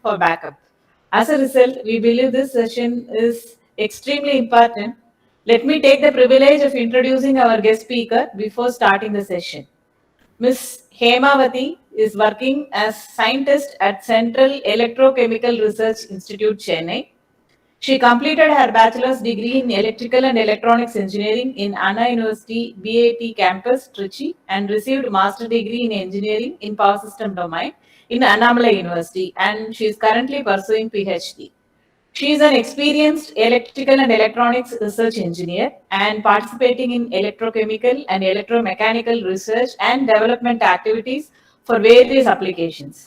for backup. As a result, we believe this session is extremely important. Let me take the privilege of introducing our guest speaker before starting the session. Ms. Hemavati is working as scientist at Central Electrochemical Research Institute, Chennai. She completed her bachelor's degree in electrical and electronics engineering in Anna University BAT campus, Trichy, and received master degree in engineering in power system domain in Annamalai University, and she is currently pursuing PhD. She is an experienced electrical and electronics research engineer and participating in electrochemical and electromechanical research and development activities for various applications.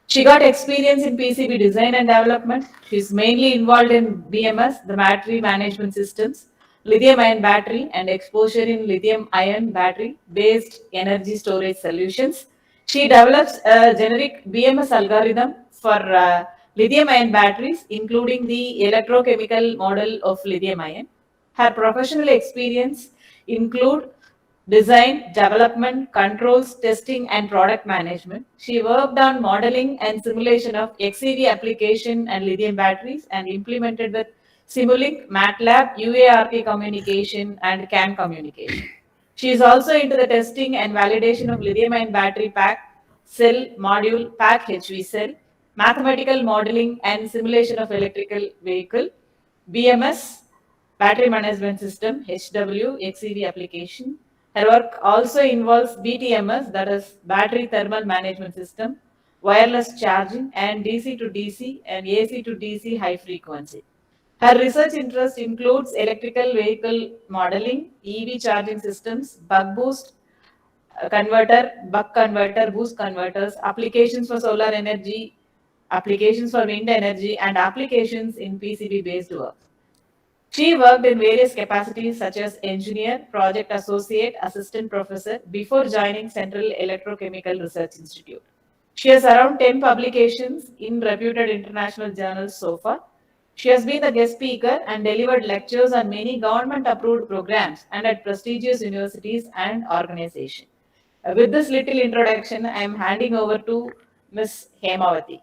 She got experience in PCB design and development. She is mainly involved in BMS, the battery management systems, lithium ion battery, and exposure in lithium ion battery based energy storage solutions. She develops a generic BMS algorithm for lithium ion batteries, including the electrochemical model of lithium ion. Her professional experience include design, development, controls, testing, and product management. She worked on modeling and simulation of XEV application and lithium batteries and implemented with Simulink, MATLAB, UART communication, and CAN communication. She is also into the testing and validation of lithium-ion battery pack, cell, module, pack HV cell, mathematical modeling and simulation of electrical vehicle, BMS, battery management system, HW, XEV application. Her work also involves BTMS, that is battery thermal management system, wireless charging, and DC to DC and AC to DC high frequency. Her research interest includes electrical vehicle modeling, EV charging systems, buck boost converter, buck converter, boost converters, applications for solar energy, applications for wind energy, and applications in PCB based work. She worked in various capacities such as engineer, project associate, assistant professor before joining Central Electrochemical Research Institute. She has around 10 publications in reputed international journals so far. She has been the guest speaker and delivered lectures on many government approved programs and at prestigious universities and organizations. With this little introduction, I am handing over to Ms. Hemavati.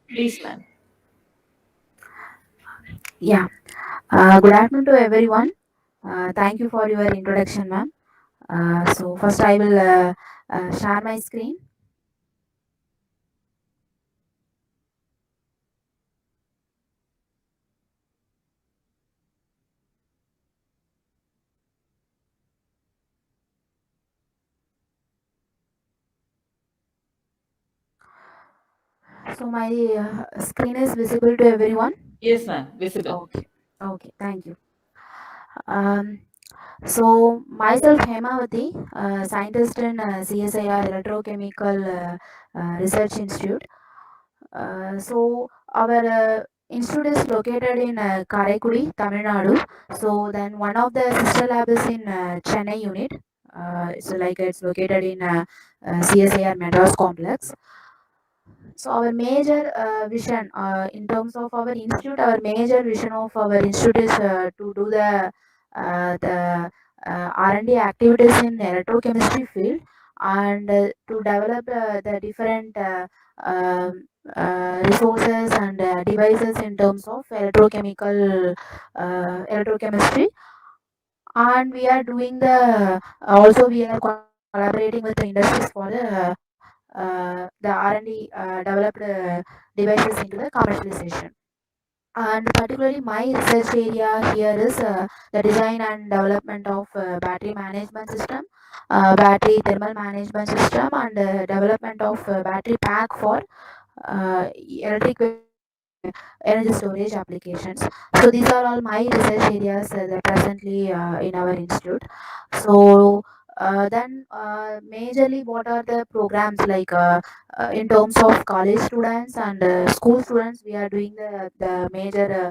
Please, ma'am. Yeah. Good afternoon to everyone. Thank you for your introduction, ma'am. So first I will share my screen. So my screen is visible to everyone. Yes, ma'am. Visible. Okay. Okay. Thank you. Um, so myself Hemavati, scientist in CSIR Electrochemical Research Institute. So our institute is located in Karaikudi, Tamil Nadu. So then one of the sister lab is in Chennai unit. So like it's located in CSIR Madras complex. So our major vision in terms of our institute, our major vision of our institute is to do the R&D activities in electrochemistry field and to develop the different resources and devices in terms of electrochemistry, and we are doing the also we are collaborating with the industries for the R&D developed devices into the commercialization. And particularly my research area here is the design and development of battery management system, battery thermal management system, and development of battery pack for electric vehicle energy storage applications. So these are all my research areas that presently in our institute. So then majorly what are the programs like in terms of college students and school students, we are doing the major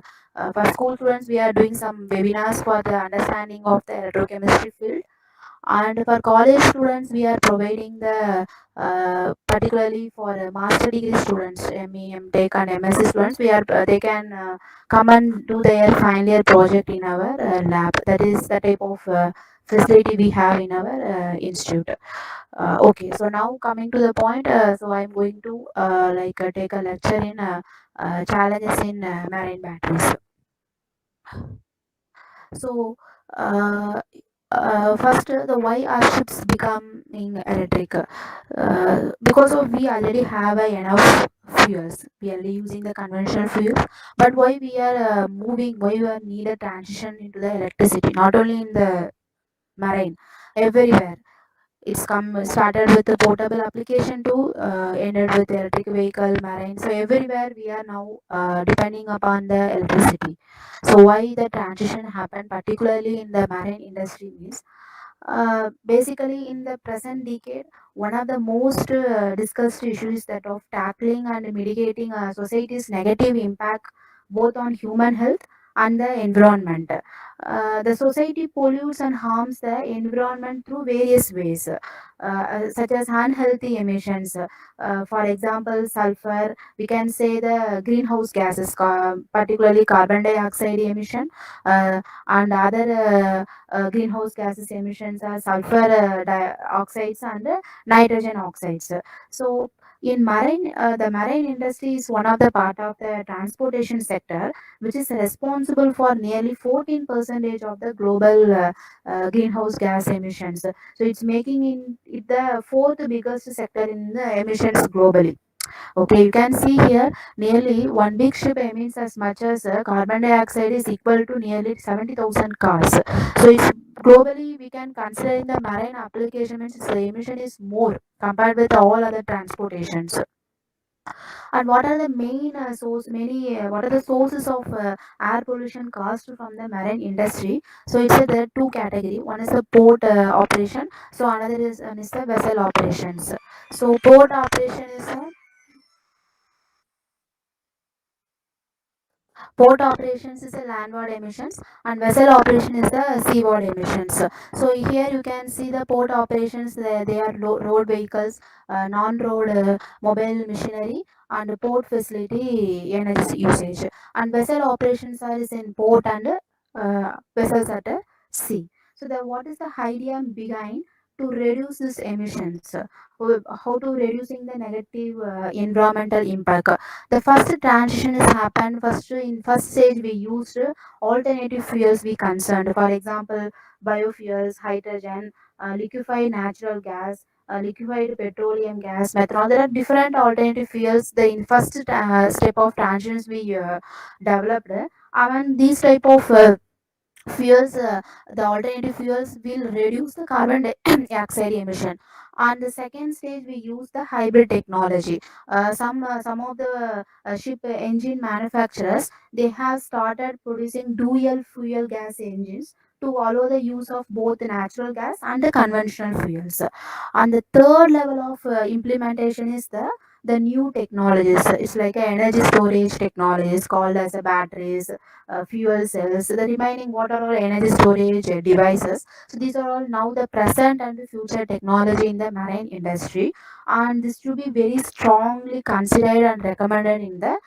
for school students we are doing some webinars for the understanding of the electrochemistry field, and for college students we are providing the particularly for master degree students, ME, MTech and MSc students, we are they can come and do their final year project in our lab. That is the type of facility we have in our institute. Okay, so now coming to the point, so I'm going to take a lecture in challenges in marine batteries. So, uh, first, the why are ships becoming electric? Because of we already have enough fuels. We are using the conventional fuels, but why we are moving? Why we are need a transition into the electricity? Not only in the marine, everywhere. It's come started with the portable application to ended with electric vehicle, marine. So everywhere we are now depending upon the electricity. So why the transition happened, particularly in the marine industry, means basically in the present decade, one of the most discussed issues that of tackling and mitigating society's negative impact both on human health and the environment. The society pollutes and harms the environment through various ways, such as unhealthy emissions. For example, sulfur, we can say the greenhouse gases, particularly carbon dioxide emission, and other greenhouse gases emissions are sulfur dioxides and nitrogen oxides. So, in marine, the marine industry is one of the part of the transportation sector, which is responsible for nearly 14 percentage of the global greenhouse gas emissions. So it's making it the fourth biggest sector in the emissions globally. Okay, you can see here nearly one big ship emits as much as carbon dioxide is equal to nearly 70,000 cars. So it's globally we can consider in the marine application means the emission is more compared with all other transportations. And what are the main what are the sources of air pollution caused from the marine industry? So it's there are two category. One is the port operation. So another is one is the vessel operations. So port operation is port operations is the landward emissions and vessel operation is the seaward emissions. So here you can see the port operations, they are road vehicles, non-road mobile machinery and port facility energy usage. And vessel operations are is in port and vessels at sea. So the what is the idea behind to reduce these emissions? How to reducing the negative environmental impact? The first transition is happened first in first stage we used alternative fuels we concerned, for example biofuels, hydrogen, liquefied natural gas, liquefied petroleum gas, methanol. There are different alternative fuels. The in first step of transitions we developed, and these type of fuels, the alternative fuels will reduce the carbon dioxide emission. On the second stage we use the hybrid technology. Some of the ship engine manufacturers, they have started producing dual fuel gas engines to allow the use of both the natural gas and the conventional fuels. And the third level of implementation is the new technologies. It's like a energy storage technologies called as a batteries, fuel cells, the remaining what are all energy storage devices. So these are all now the present and the future technology in the marine industry, and this to be very strongly considered and recommended in the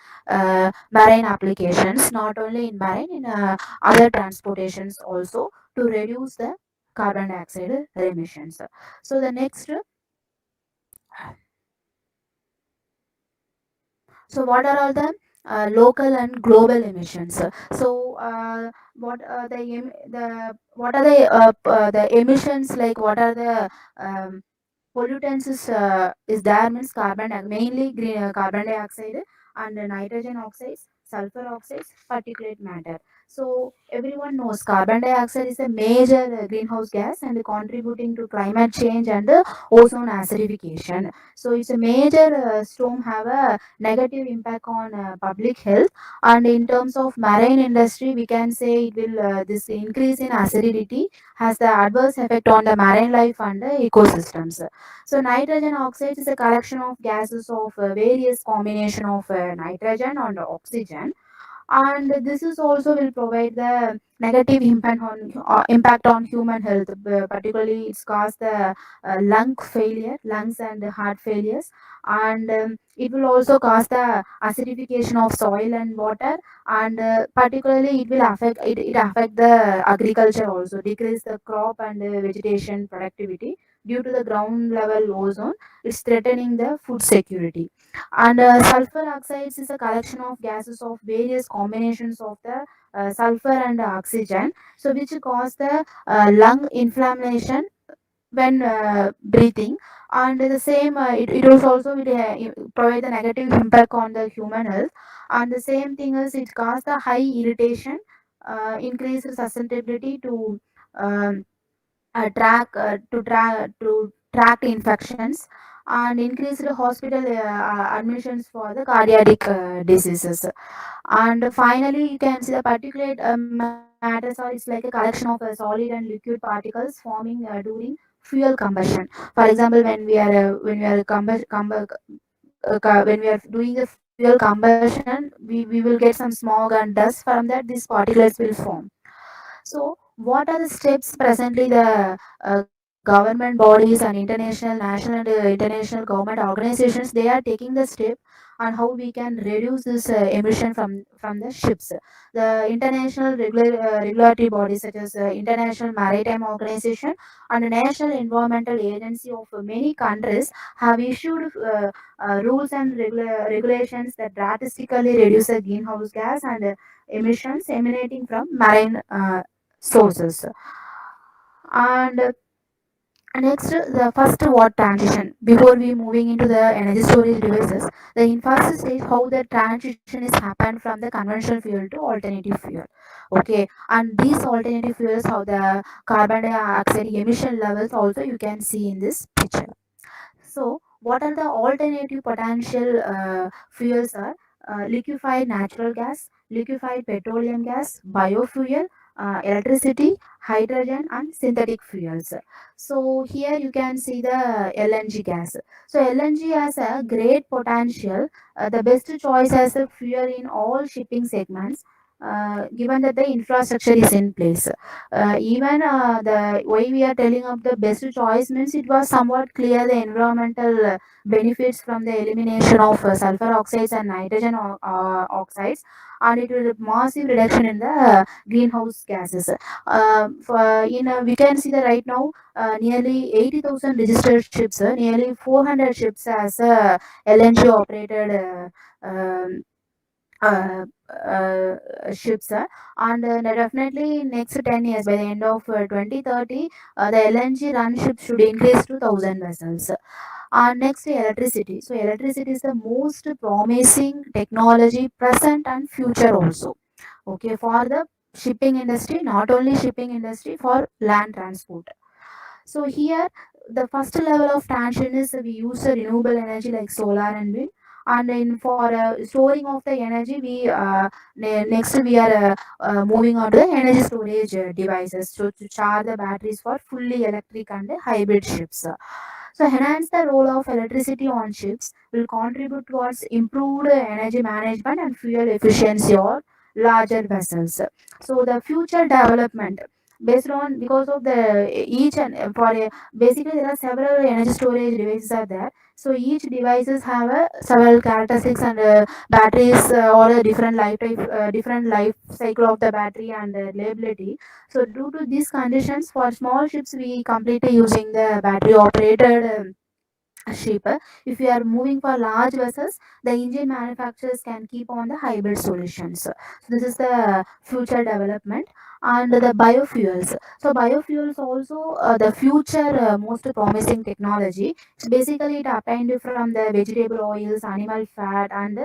marine applications, not only in marine, in other transportations also, to reduce the carbon dioxide emissions. So the next, so what are all the local and global emissions? So the what are the emissions, like what are the pollutants is there means mainly carbon dioxide and nitrogen oxides, sulfur oxides, particulate matter. So everyone knows carbon dioxide is a major greenhouse gas and contributing to climate change and ozone acidification. So it's a major storm have a negative impact on public health. And in terms of marine industry, we can say it will this increase in acidity has the adverse effect on the marine life and the ecosystems. So nitrogen oxides is a collection of gases of various combination of nitrogen and oxygen, and this is also will provide the negative impact on human health. Particularly it's caused the lungs and heart failures, and it will also cause the acidification of soil and water, and particularly it affect the agriculture also, decrease the crop and vegetation productivity due to the ground level ozone. It's threatening the food security. And sulfur oxides is a collection of gases of various combinations of the sulfur and oxygen, so which cause the lung inflammation when breathing. And the same it also will provide the negative impact on the human health. And the same thing is it cause the high irritation, increased susceptibility to um, tract infections, and increased hospital admissions for the cardiac diseases. And finally, you can see the particulate matters are it's like a collection of solid and liquid particles forming during fuel combustion. For example, when we are when we are doing the fuel combustion, we will get some smog and dust. From that, these particles will form. So, what are the steps presently the government bodies and international, national, and international government organizations they are taking the step, and how we can reduce this emission from the ships? The international regulatory bodies such as International Maritime Organization and the National Environmental Agency of many countries have issued rules and regulations that drastically reduce the greenhouse gas and emissions emanating from marine sources. And next, the first what transition. Before we moving into the energy storage devices, the first stage how the transition is happened from the conventional fuel to alternative fuel. Okay, and these alternative fuels how the carbon dioxide emission levels also you can see in this picture. So, what are the alternative potential fuels are liquefied natural gas, liquefied petroleum gas, biofuel, electricity, hydrogen, and synthetic fuels. So, here you can see the LNG gas. So, LNG has a great potential, the best choice as a fuel in all shipping segments. Given that the infrastructure is in place, even the why we are telling of the best choice means it was somewhat clear the environmental benefits from the elimination of sulfur oxides and nitrogen oxides, and it will massive reduction in the greenhouse gases. For in we can see that right now nearly 80,000 registered ships, nearly 400 ships as LNG operated um, uh, ships, and definitely next 10 years by the end of 2030 the LNG run ships should increase to 1,000 vessels. And next, electricity. So electricity is the most promising technology present and future also, okay, for the shipping industry, not only shipping industry, for land transport. So here, the first level of transition is we use a renewable energy like solar and wind. And in for storing of the energy, we next we are moving on to the energy storage devices. So to charge the batteries for fully electric and hybrid ships. So enhance the role of electricity on ships will contribute towards improved energy management and fuel efficiency or larger vessels. So the future development based on because of the each and for a, basically there are several energy storage devices are there. So each devices have a several characteristics and batteries or a different different life cycle of the battery and reliability. So due to these conditions, for small ships we completely using the battery operated ship. If you are moving for large vessels, the engine manufacturers can keep on the hybrid solutions. So this is the future development. And the biofuels. So biofuels also the future most promising technology. It's basically it obtained from the vegetable oils, animal fat, and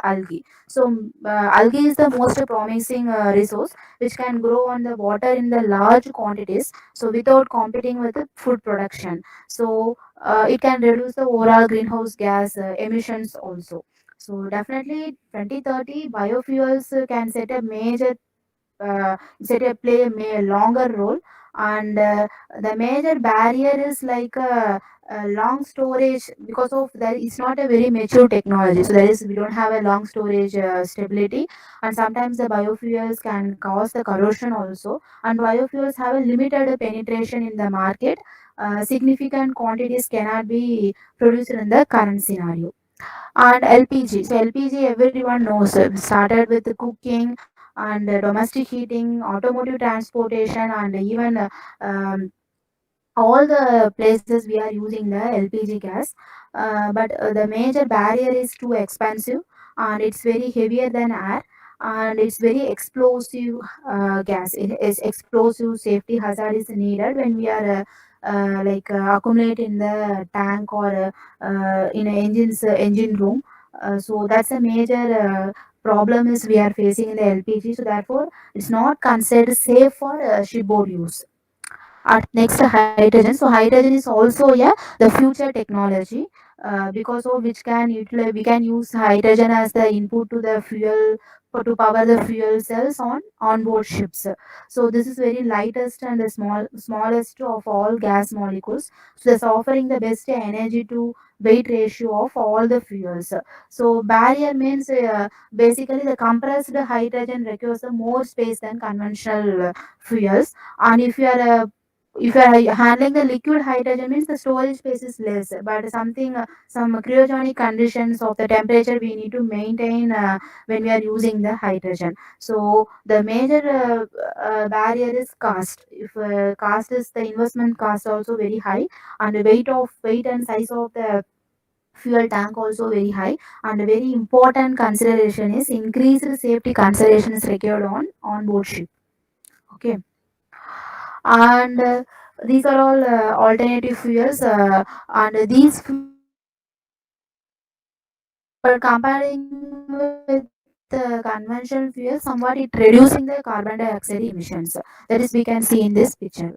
algae. So algae is the most promising resource which can grow on the water in the large quantities. So without competing with the food production. So it can reduce the overall greenhouse gas emissions also. So definitely 2030 biofuels can set a play a longer role. And the major barrier is like long storage because of that it's not a very mature technology, so there is we don't have a long storage stability. And sometimes the biofuels can cause the corrosion also, and biofuels have a limited penetration in the market. Significant quantities cannot be produced in the current scenario. And LPG. So LPG everyone knows started with the cooking and domestic heating, automotive transportation, and even all the places we are using the LPG gas, but the major barrier is too expensive, and it's very heavier than air, and it's very explosive gas. It is explosive safety hazard is needed when we are accumulate in the tank or in a engine room. So that's a major problem is we are facing in the LPG. So therefore, it's not considered safe for shipboard use. At next, hydrogen. So hydrogen is also the future technology, because of which can utilize, we can use hydrogen as the input to the fuel to power the fuel cells on onboard ships. So this is very lightest and the smallest of all gas molecules. So that's offering the best energy to weight ratio of all the fuels. So barrier means basically the compressed hydrogen requires the more space than conventional fuels. And if you are handling the liquid hydrogen means the storage space is less, but some cryogenic conditions of the temperature we need to maintain when we are using the hydrogen. So the major barrier is cost. If cost is the investment cost also very high, and the weight and size of the fuel tank also very high, and a very important consideration is increased safety considerations required on board ship. Okay. And these are all alternative fuels, and these fuels for comparing with conventional fuels, somewhat it reducing the carbon dioxide emissions. That is we can see in this picture.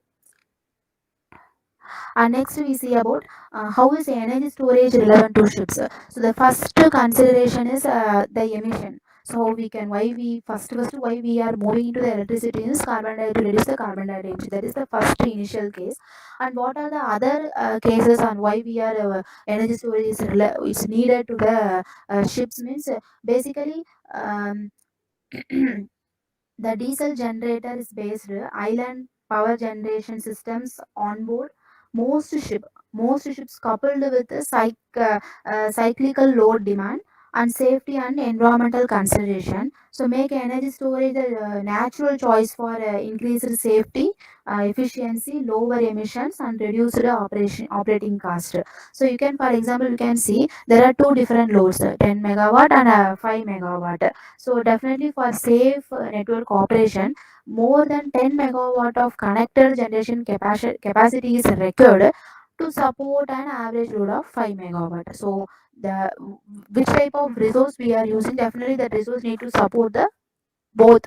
And next we see about how is energy storage relevant to ships. So the first consideration is the emission. So we can why we why we are moving into the electricity is carbon dioxide to reduce the carbon dioxide emission. That is the first initial case. And what are the other cases on why we are energy storage is needed to the ships means basically um, the diesel generator is based island power generation systems on board most ship most ships, coupled with a cyclical load demand and safety and environmental consideration. So make energy storage the natural choice for increased safety, efficiency, lower emissions, and reduced operating cost. So you can, for example, you can see there are two different loads, 10 megawatt and 5 megawatt. So definitely for safe network operation, more than 10 megawatt of connected generation capacity is required to support an average load of 5 megawatt. So the which type of resource we are using, definitely that resource need to support the both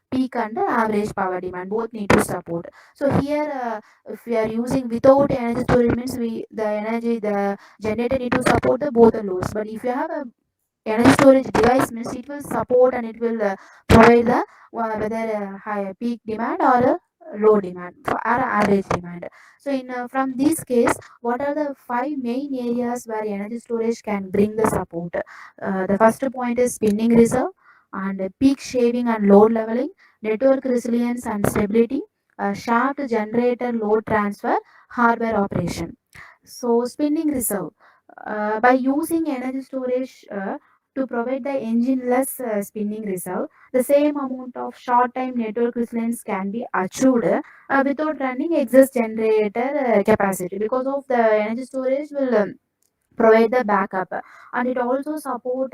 peak and the average power demand, both need to support. So here if we are using without energy storage means we the energy the generator need to support the both the loads. But if you have a energy storage device means it will support and it will provide the whether a high peak demand or a low demand or average demand. So in from this case, what are the five main areas where energy storage can bring the support? The first point is spinning reserve and peak shaving and load leveling, network resilience and stability, shaft generator load transfer, hardware operation. So spinning reserve, by using energy storage to provide the engine-less spinning reserve, the same amount of short-time network resilience can be achieved without running excess generator capacity, because of the energy storage will provide the backup, and it also support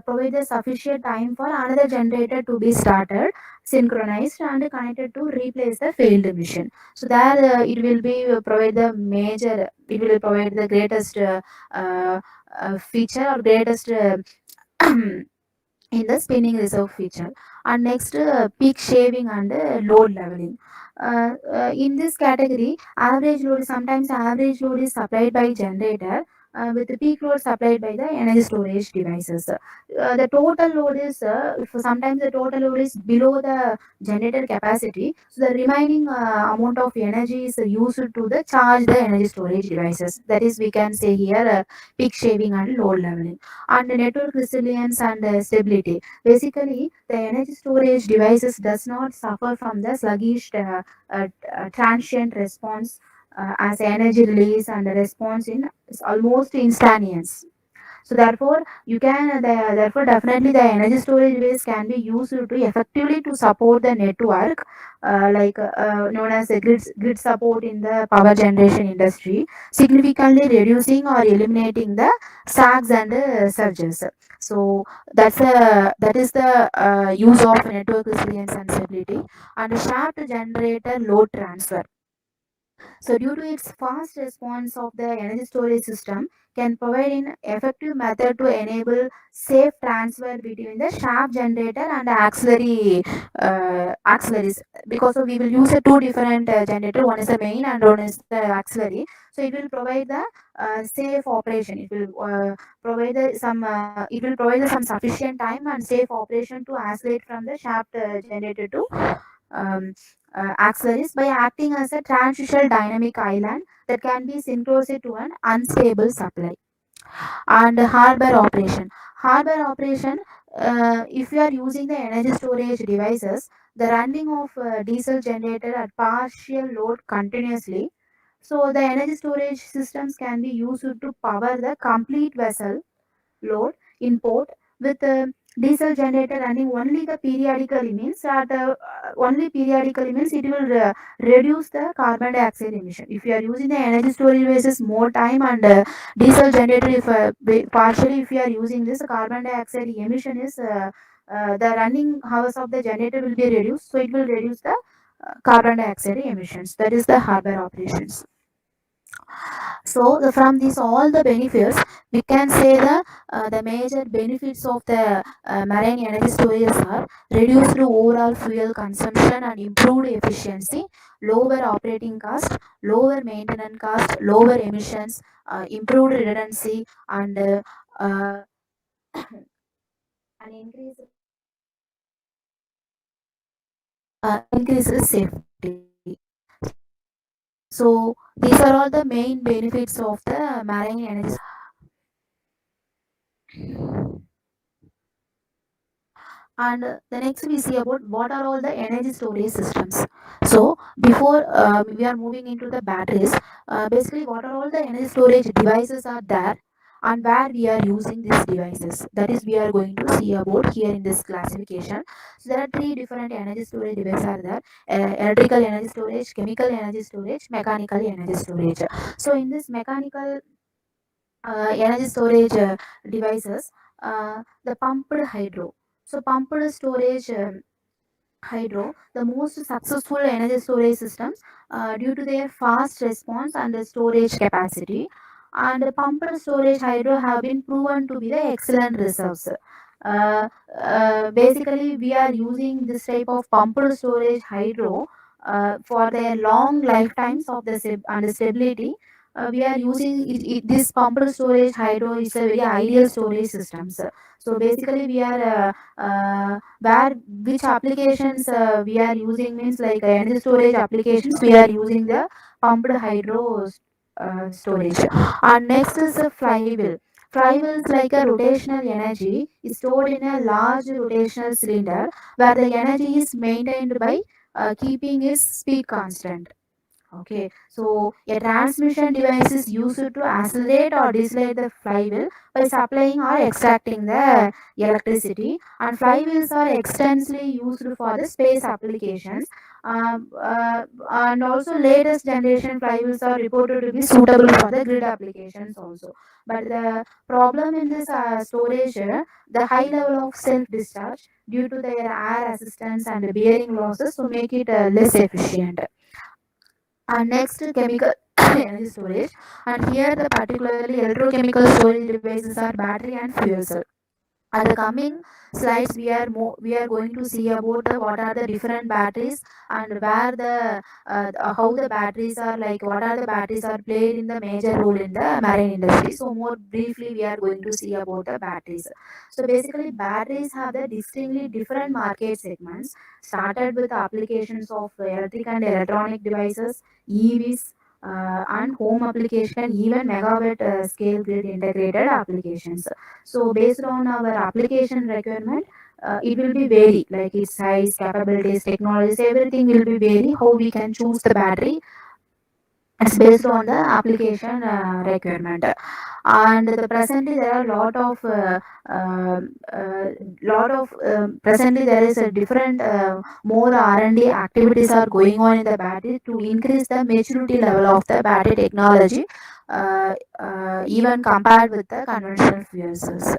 provide the sufficient time for another generator to be started, synchronized and connected to replace the failed mission. So there it will be provide the major, it will provide the greatest uh, feature or greatest in the spinning reserve feature. And next peak shaving and load leveling. In this category, average load, sometimes average load is supplied by generator with the peak load supplied by the energy storage devices. The total load is if sometimes the total load is below the generator capacity, so the remaining amount of energy is used to the charge the energy storage devices. That is we can say here peak shaving and load leveling. And network resilience and stability. Basically, the energy storage devices does not suffer from the sluggish transient response, as energy release and the response in is almost instantaneous. So therefore therefore definitely the energy storage device can be used to effectively to support the network, known as the grid support in the power generation industry, significantly reducing or eliminating the sags and surges. So that is the use of network resilience and stability. And shaft generator load transfer. So due to its fast response of the energy storage system can provide an effective method to enable safe transfer between the shaft generator and the auxiliaries, because we will use a two different generator, one is the main and one is the auxiliary. So it will provide the safe operation. It will provide some sufficient time and safe operation to isolate from the shaft generator to um, auxiliaries by acting as a transitional dynamic island that can be synchronized to an unstable supply. And harbor operation. Harbor operation, if you are using the energy storage devices, the running of diesel generator at partial load continuously. So the energy storage systems can be used to power the complete vessel load in port with a diesel generator running only the periodically means that only periodically means it will reduce the carbon dioxide emission. If you are using the energy storage devices more time and diesel generator, if partially if you are using this, carbon dioxide emission is the running hours of the generator will be reduced, so it will reduce the carbon dioxide emissions. That is the harbor operations. So from these all the benefits, we can say the major benefits of the marine energy storage are reduced overall fuel consumption and improved efficiency, lower operating cost, lower maintenance cost, lower emissions, improved redundancy, and uh, an increased safety. So these are all the main benefits of the marine energy. And the next we see about what are all the energy storage systems. So before we are moving into the batteries, basically what are all the energy storage devices are there and where we are using these devices, that is we are going to see about here in this classification. So there are three different energy storage devices are there: electrical energy storage, chemical energy storage, mechanical energy storage. So in this mechanical energy storage devices, the pumped hydro. So pumped storage hydro, the most successful energy storage systems due to their fast response and the storage capacity. And the pumped storage hydro have been proven to be the excellent reserves. Uh, Basically, we are using this type of pumped storage hydro for their long lifetimes of the and the stability. We are using this pumped storage hydro is a very ideal storage systems. So basically, we are where which applications we are using means like energy storage applications, we are using the pumped hydro storage. And next is a flywheel. Flywheel is like a rotational energy is stored in a large rotational cylinder where the energy is maintained by keeping its speed constant. Okay, so a transmission device is used to accelerate or decelerate the flywheel by supplying or extracting the electricity. And flywheels are extensively used for the space applications. And also, latest generation flywheels are reported to be suitable for the grid applications also. But the problem in this storage, the high level of self discharge due to their air resistance and bearing losses, so make it less efficient. And next, chemical energy storage. And here the particularly electrochemical storage devices are battery and fuel cell. At the coming slides, we are going to see about what are the different batteries and where how the batteries are, like what are the batteries are played in the major role in the marine industry. So more briefly, we are going to see about the batteries. So basically, batteries have the distinctly different market segments. Started with applications of electric and electronic devices, EVs. And home application, even megawatt scale grid integrated applications. So based on our application requirement, it will be vary, like its size, capabilities, technologies, everything will be vary how we can choose the battery. it's based on the application requirement. And the presently there are uh, uh, presently there is a different more R&D activities are going on in the battery to increase the maturity level of the battery technology, even compared with the conventional fuel cells.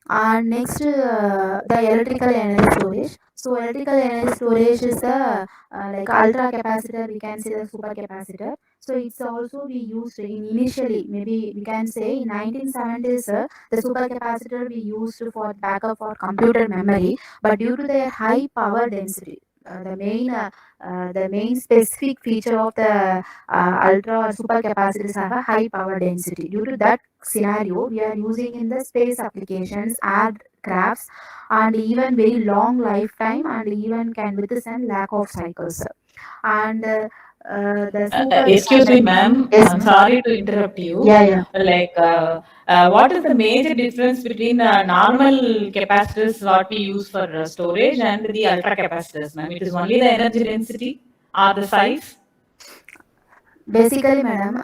And next, the electrical energy storage. So electrical energy storage is the like ultra capacitor, we can say the super capacitor. So it's also we used in initially, maybe we can say in 1970s, the super capacitor we used for backup for computer memory, but due to their high power density, the main specific feature of the ultra or super capacitors have a high power density. Due to that scenario, we are using in the space applications, aircrafts, and even very long lifetime, and even can withstand lack of cycles. And the super Excuse me, ma'am. yes, I'm ma'am. sorry to interrupt you. Yeah, yeah. Like, what is the major difference between normal capacitors, what we use for storage, and the ultra capacitors, ma'am? It is only the energy density or the size? Basically, madam,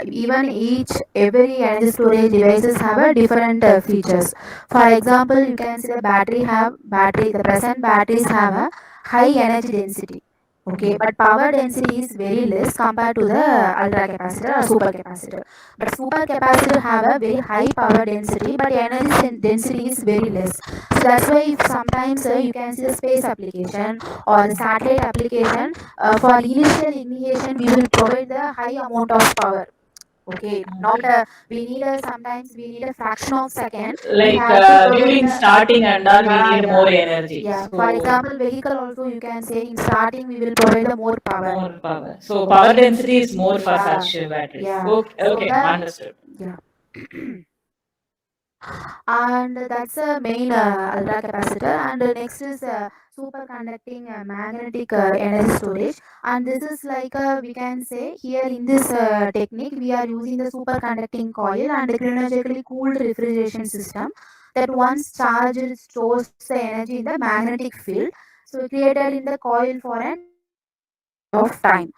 even each every energy storage devices have a different features. For example, you can see the present batteries have a high energy density. Okay, but power density is very less compared to the ultra capacitor or super capacitor. But super capacitor have a very high power density, but energy density is very less. So that's why if sometimes you can see the space application or the satellite application, for initial ignition we will provide the high amount of power. Okay, not we need a sometimes we need a fraction of second, we Like, have to provide during the starting and all, we yeah, need more yeah, energy. yeah. For So, example, vehicle also you can say in starting we will provide the more power. more power. So, power density is more for Yeah, such batteries. yeah. Okay, So okay, the understood. yeah, and that's a main ultra capacitor. And next is superconducting magnetic energy storage. And this is like we can say here in this technique we are using the superconducting coil and the cryogenically cooled refrigeration system that once charged stores the energy in the magnetic field, so created in the coil for an extended period of time.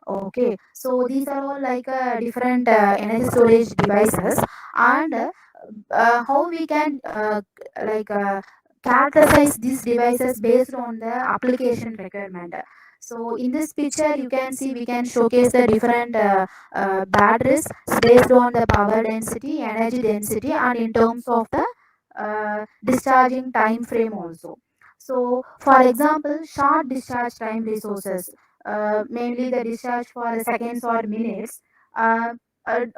Okay, so these are all like different energy storage devices. And how we can like characterize these devices based on the application requirement. So in this picture you can see we can showcase the different batteries based on the power density, energy density, and in terms of the discharging time frame also. So for example, short discharge time resources, mainly the discharge for seconds or minutes, uh, and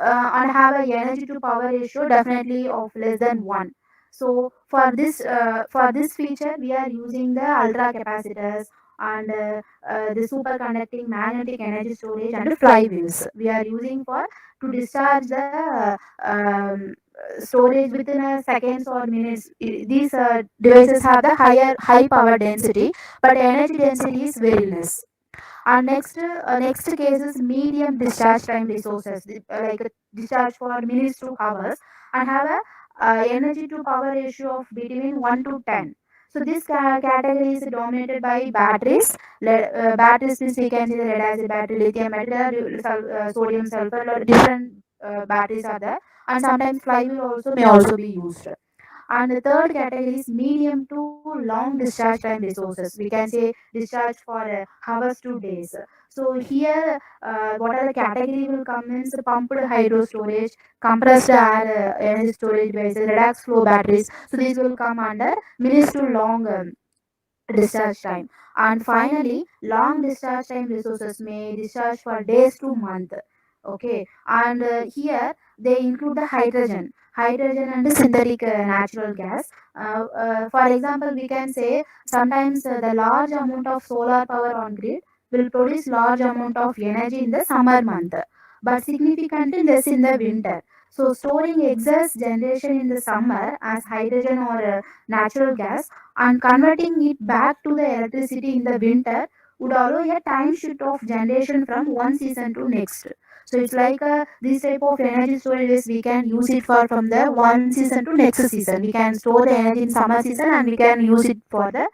have a energy to power ratio definitely of less than 1. So for this feature we are using the ultra capacitors and the superconducting magnetic energy storage and flywheels we are using for to discharge the storage within a seconds or minutes. These devices have the high power density, but energy density is very less. And next case is medium discharge time resources, like discharge for minutes to hours, and have a energy to power ratio of between 1 to 10. So this category is dominated by batteries. Batteries means we can see the lead acid battery, lithium battery, sodium sulfur, different batteries are there, and sometimes flywheel also may also be used. And the third category is medium to long discharge time resources, we can say discharge for hours to days. So here what are the category will come means pumped hydro storage, compressed air energy storage devices, redox flow batteries. So these will come under minutes to long discharge time. And finally, long discharge time resources may discharge for days to month. Okay, and here they include the hydrogen and synthetic natural gas. For example, we can say sometimes the large amount of solar power on grid will produce large amount of energy in the summer month, but significantly less in the winter. So storing excess generation in the summer as hydrogen or natural gas and converting it back to the electricity in the winter would allow a time shift of generation from one season to next. So it's like this type of energy storage we can use it for from the one season to next season. We can store the energy in summer season and we can use it for the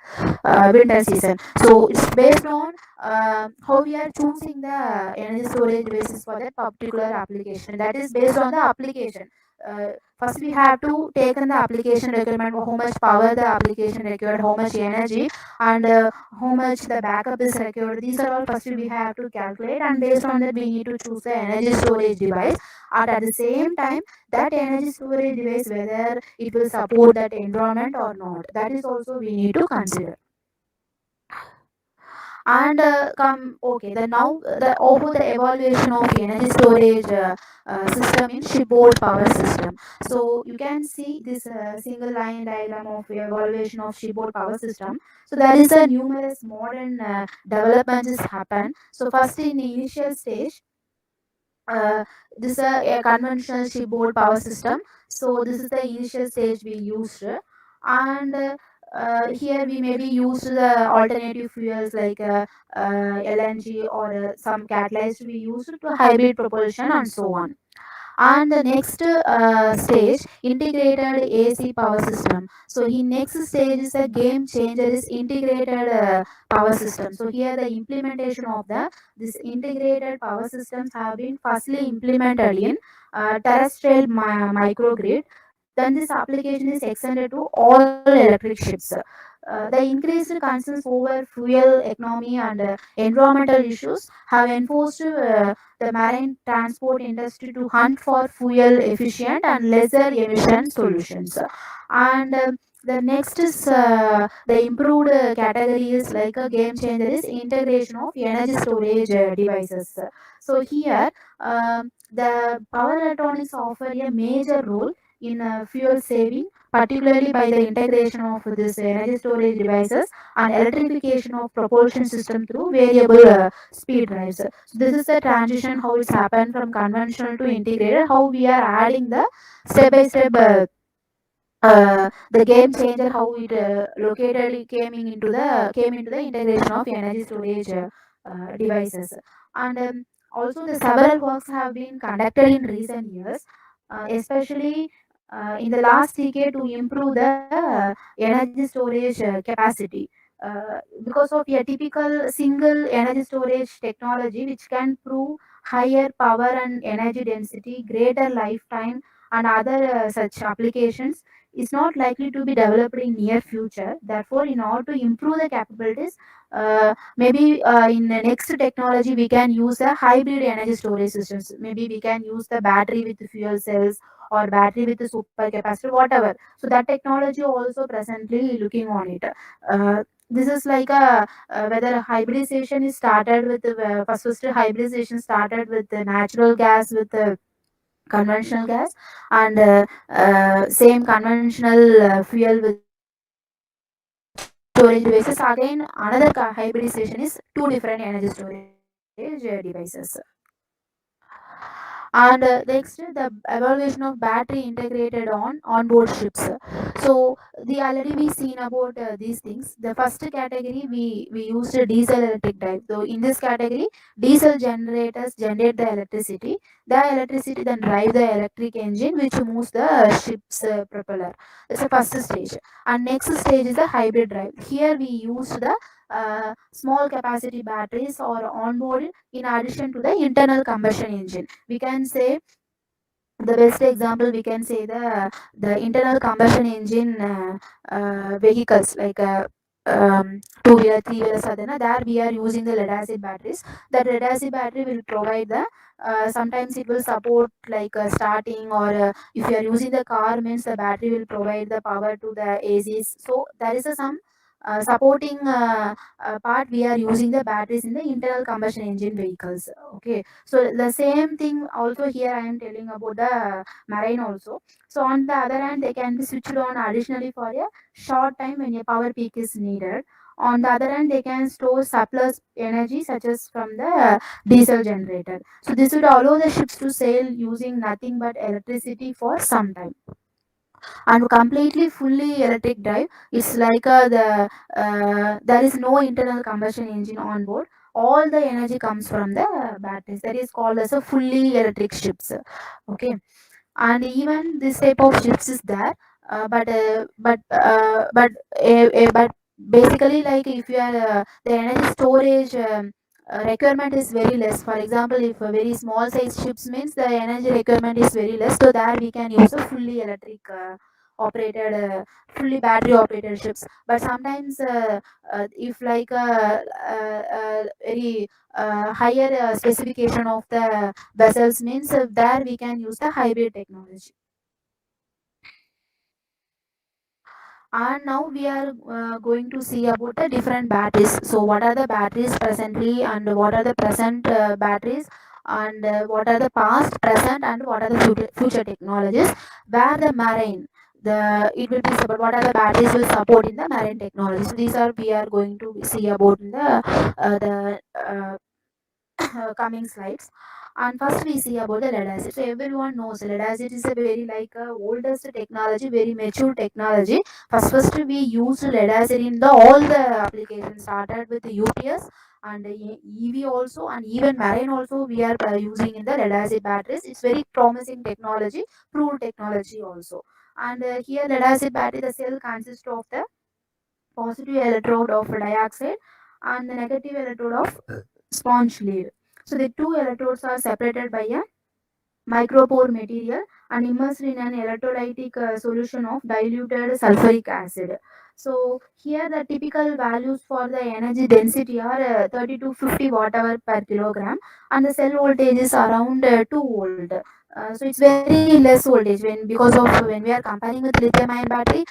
winter season. So it's based on how we are choosing the energy storage basis for that particular application. That is based on the application. First we have to take in the application requirement, how much power the application required, how much energy, and how much the backup is required. These are all first we have to calculate, and based on that we need to choose the energy storage device. And at the same time, that energy storage device, whether it will support that environment or not, that is also we need to consider. And come okay, the now the over the evaluation of energy storage system in shipboard power system. So you can see this single line diagram of evaluation of shipboard power system. So there is a numerous modern developments happen. So first in the initial stage, uh, this is a conventional shipboard power system. So this is the initial stage we used, and here we maybe used the alternative fuels like LNG or some catalyst we used to hybrid propulsion and so on. And the next stage, integrated AC power system. So in next stage is a game changer is integrated power system. So here the implementation of the this integrated power systems have been firstly implemented in terrestrial microgrid. Then this application is extended to all electric ships. The increased concerns over fuel economy and environmental issues have enforced the marine transport industry to hunt for fuel efficient and lesser emission solutions. And the next is the improved category is like a game changer is integration of energy storage devices. So here the power electronics offer a major role in fuel saving, particularly by the integration of this energy storage devices and electrification of propulsion system through variable speed drives. So this is the transition how it's happened from conventional to integrated, how we are adding the step by step the game changer, how it located came into the integration of energy storage devices. And also the several works have been conducted in recent years, especially in the last decade, to improve the energy storage capacity, because of a typical single energy storage technology which can prove higher power and energy density, greater lifetime, and other such applications is not likely to be developed in near future. Therefore, in order to improve the capabilities, maybe in the next technology we can use a hybrid energy storage systems. Maybe we can use the battery with fuel cells or battery with the supercapacitor, whatever. So that technology also presently looking on it. This is like a whether hybridization is started with the first hybridization started with the natural gas with the conventional gas, and same conventional fuel with storage devices. Again, another hybridization is two different energy storage devices. And next, the evaluation of battery integrated on onboard ships. So the already we seen about these things. The first category we used a diesel electric drive. So in this category, diesel generators generate the electricity. The electricity then drive the electric engine which moves the ship's propeller. That's the first stage. And next stage is the hybrid drive. Here we use the small capacity batteries or onboard in addition to the internal combustion engine. We can say the best example we can say the internal combustion engine vehicles like two-wheeler, three-wheeler sadhana. There we are using the lead acid batteries. That lead acid battery will provide the sometimes it will support like starting, or if you are using the car means the battery will provide the power to the ACs. So there is a some supporting part we are using the batteries in the internal combustion engine vehicles. Okay, so the same thing also here I am telling about the marine also. So on the other hand, they can be switched on additionally for a short time when a power peak is needed. On the other hand, they can store surplus energy such as from the diesel generator. So this would allow the ships to sail using nothing but electricity for some time. And completely fully electric drive, it's like there is no internal combustion engine on board. all the energy comes from the batteries. That is called as a fully electric ships. Okay, and even this type of ships is there, but basically, like if you are the energy storage requirement is very less. For example, if a very small size ships means the energy requirement is very less, so there we can use a fully electric operated fully battery operated ships. But sometimes if like very higher specification of the vessels means, there we can use the hybrid technology. And now we are going to see about the different batteries. So what are the batteries presently, and what are the present batteries, and what are the past, present, and what are the future technologies where the marine, the it will be support, what are the batteries will support in the marine technology. So these are we are going to see about in the coming slides. And first we see about the lead acid. So everyone knows lead acid is a very like oldest technology, very mature technology. First we used lead acid in the all the applications, started with the UPS and EV also, and even marine also we are using in the lead acid batteries. It's very promising technology, proved technology also. And here lead acid battery, the cell consists of the positive electrode of dioxide and the negative electrode of sponge lead. So the two electrodes are separated by a micropore material and immersed in an electrolytic solution of diluted sulfuric acid. So here the typical values for the energy density are 30 to 50 watt hour per kilogram, and the cell voltage is around 2 volt. So it's very less voltage when, because of when we are comparing with lithium ion battery,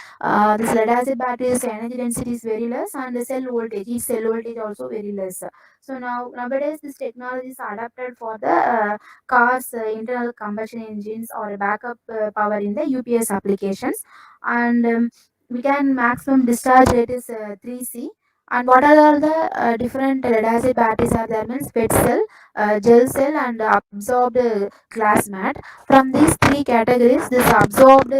this lead acid battery's energy density is very less, and the cell voltage, each cell voltage also very less. So nowadays this technology is adapted for the cars, internal combustion engines, or backup power in the UPS applications. And we can maximum discharge rate is 3C. And what are all the different lead acid batteries are there means PET cell, gel cell, and absorbed glass mat. From these three categories, this absorbed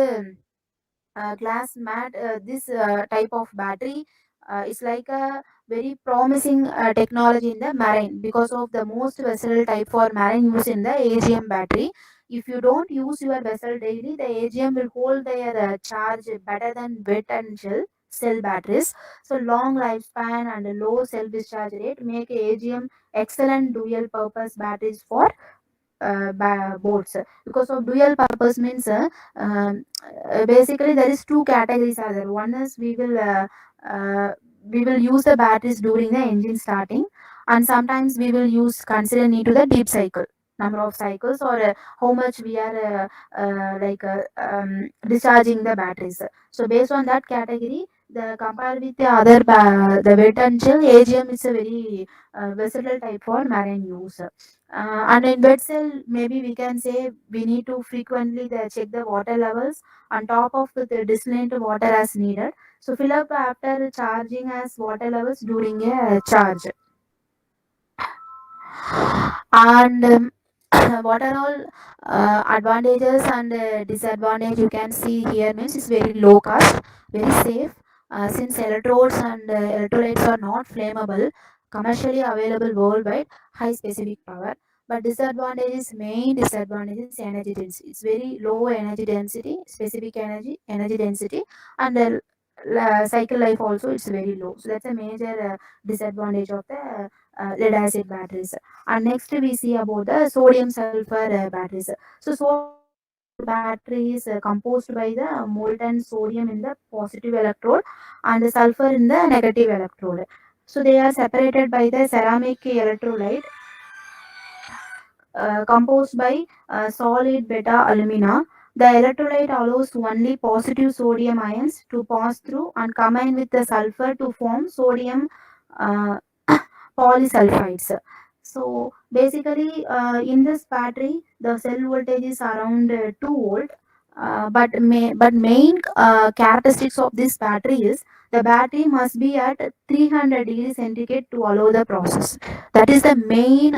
glass mat, this type of battery is like a very promising technology in the marine, because of the most versatile type for marine use in the AGM battery. If you don't use your vessel daily, the AGM will hold their charge better than wet and gel cell batteries. So long lifespan and low cell discharge rate make AGM excellent dual purpose batteries for boats. Because of dual purpose means basically there is two categories are there. One is uh, we will use the batteries during the engine starting, and sometimes we will use consider need to the deep cycle, number of cycles, or how much we are discharging the batteries. So based on that category, the compared with the other the wet and chill, AGM is a very versatile type for marine use. And in wet cell, maybe we can say we need to frequently check the water levels on top of the distillate water as needed. So fill up after charging as water levels during a charge. And what are all advantages and disadvantage you can see here means it's very low cost, very safe, since electrodes and electrolytes are not flammable, commercially available worldwide, high specific power. But main disadvantage is energy density. It's very low energy density, specific energy density, and cycle life also it's very low. So that's a major disadvantage of the lead acid batteries. And next we see about the sodium sulfur batteries. So sodium sulfur battery is composed by the molten sodium in the positive electrode and the sulfur in the negative electrode. So they are separated by the ceramic electrolyte composed by solid beta alumina. The electrolyte allows only positive sodium ions to pass through and combine with the sulfur to form sodium uh, polysulfides. So basically, in this battery, the cell voltage is around 2 volt. But main characteristics of this battery is the battery must be at 300 degrees centigrade to allow the process. That is the main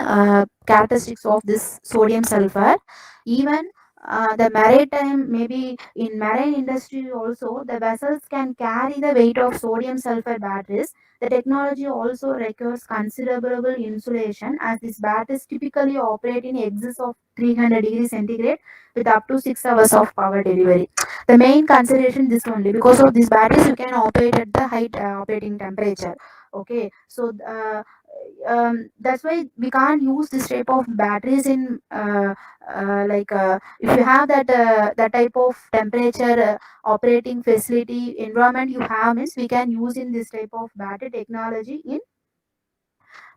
characteristics of this sodium sulfur. Even The maritime, maybe in marine industry also, the vessels can carry the weight of sodium sulfur batteries. The technology also requires considerable insulation, as these batteries typically operate in excess of 300 degrees centigrade with up to 6 hours of power delivery. The main consideration this only, because of these batteries you can operate at the high operating temperature. Okay, so that's why we can't use this type of batteries in if you have that type of temperature operating facility environment you have, means we can use in this type of battery technology in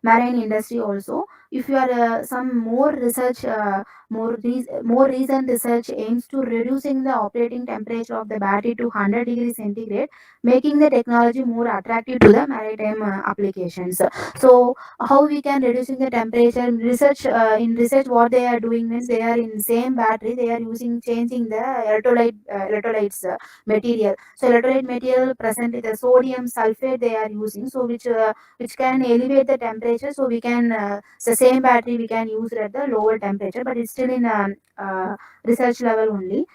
marine industry also. If you are some more research more recent research aims to reducing the operating temperature of the battery to 100 degrees centigrade, making the technology more attractive to the maritime applications. So how we can reducing the temperature research, in research what they are doing means they are in same battery they are using changing the electrolytes material. So electrolyte material present in the sodium sulfate they are using, so which can elevate the temperature, so we can the same battery we can use it at the lower temperature, but it's still in research level only.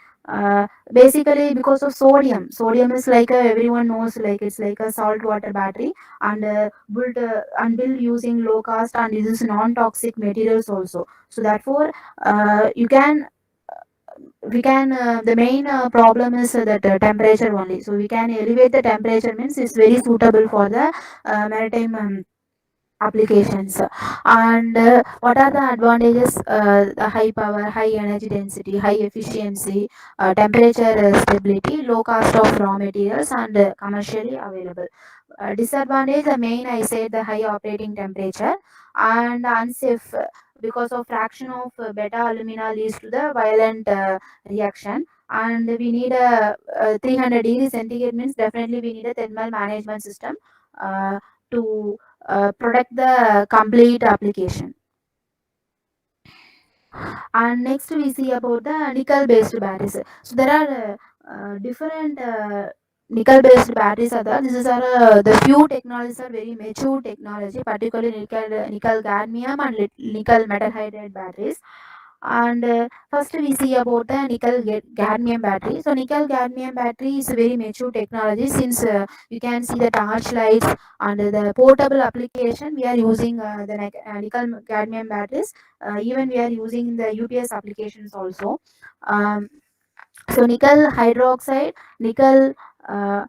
Basically because of sodium is like everyone knows, like it's like a salt water battery, and built using low cost and uses non-toxic materials also. So therefore you can we can the main problem is that temperature only, so we can elevate the temperature, means it's very suitable for the maritime applications. And what are the advantages? The high power, high energy density, high efficiency, temperature stability, low cost of raw materials, and commercially available. Disadvantage, the main I said, the high operating temperature and unsafe, because of fraction of beta alumina leads to the violent reaction. And we need a 300 degrees centigrade, means definitely we need a thermal management system to protect the complete application. And next we see about the nickel based batteries. So there are different nickel based batteries are there. This is the few technologies are very mature technology, particularly nickel cadmium and nickel metal hydride batteries. And first we see about the nickel cadmium battery. So nickel cadmium battery is a very mature technology, since you can see the torch lights and the portable application we are using the nickel cadmium batteries. Even we are using the UPS applications also. um, so nickel hydroxide, nickel uh,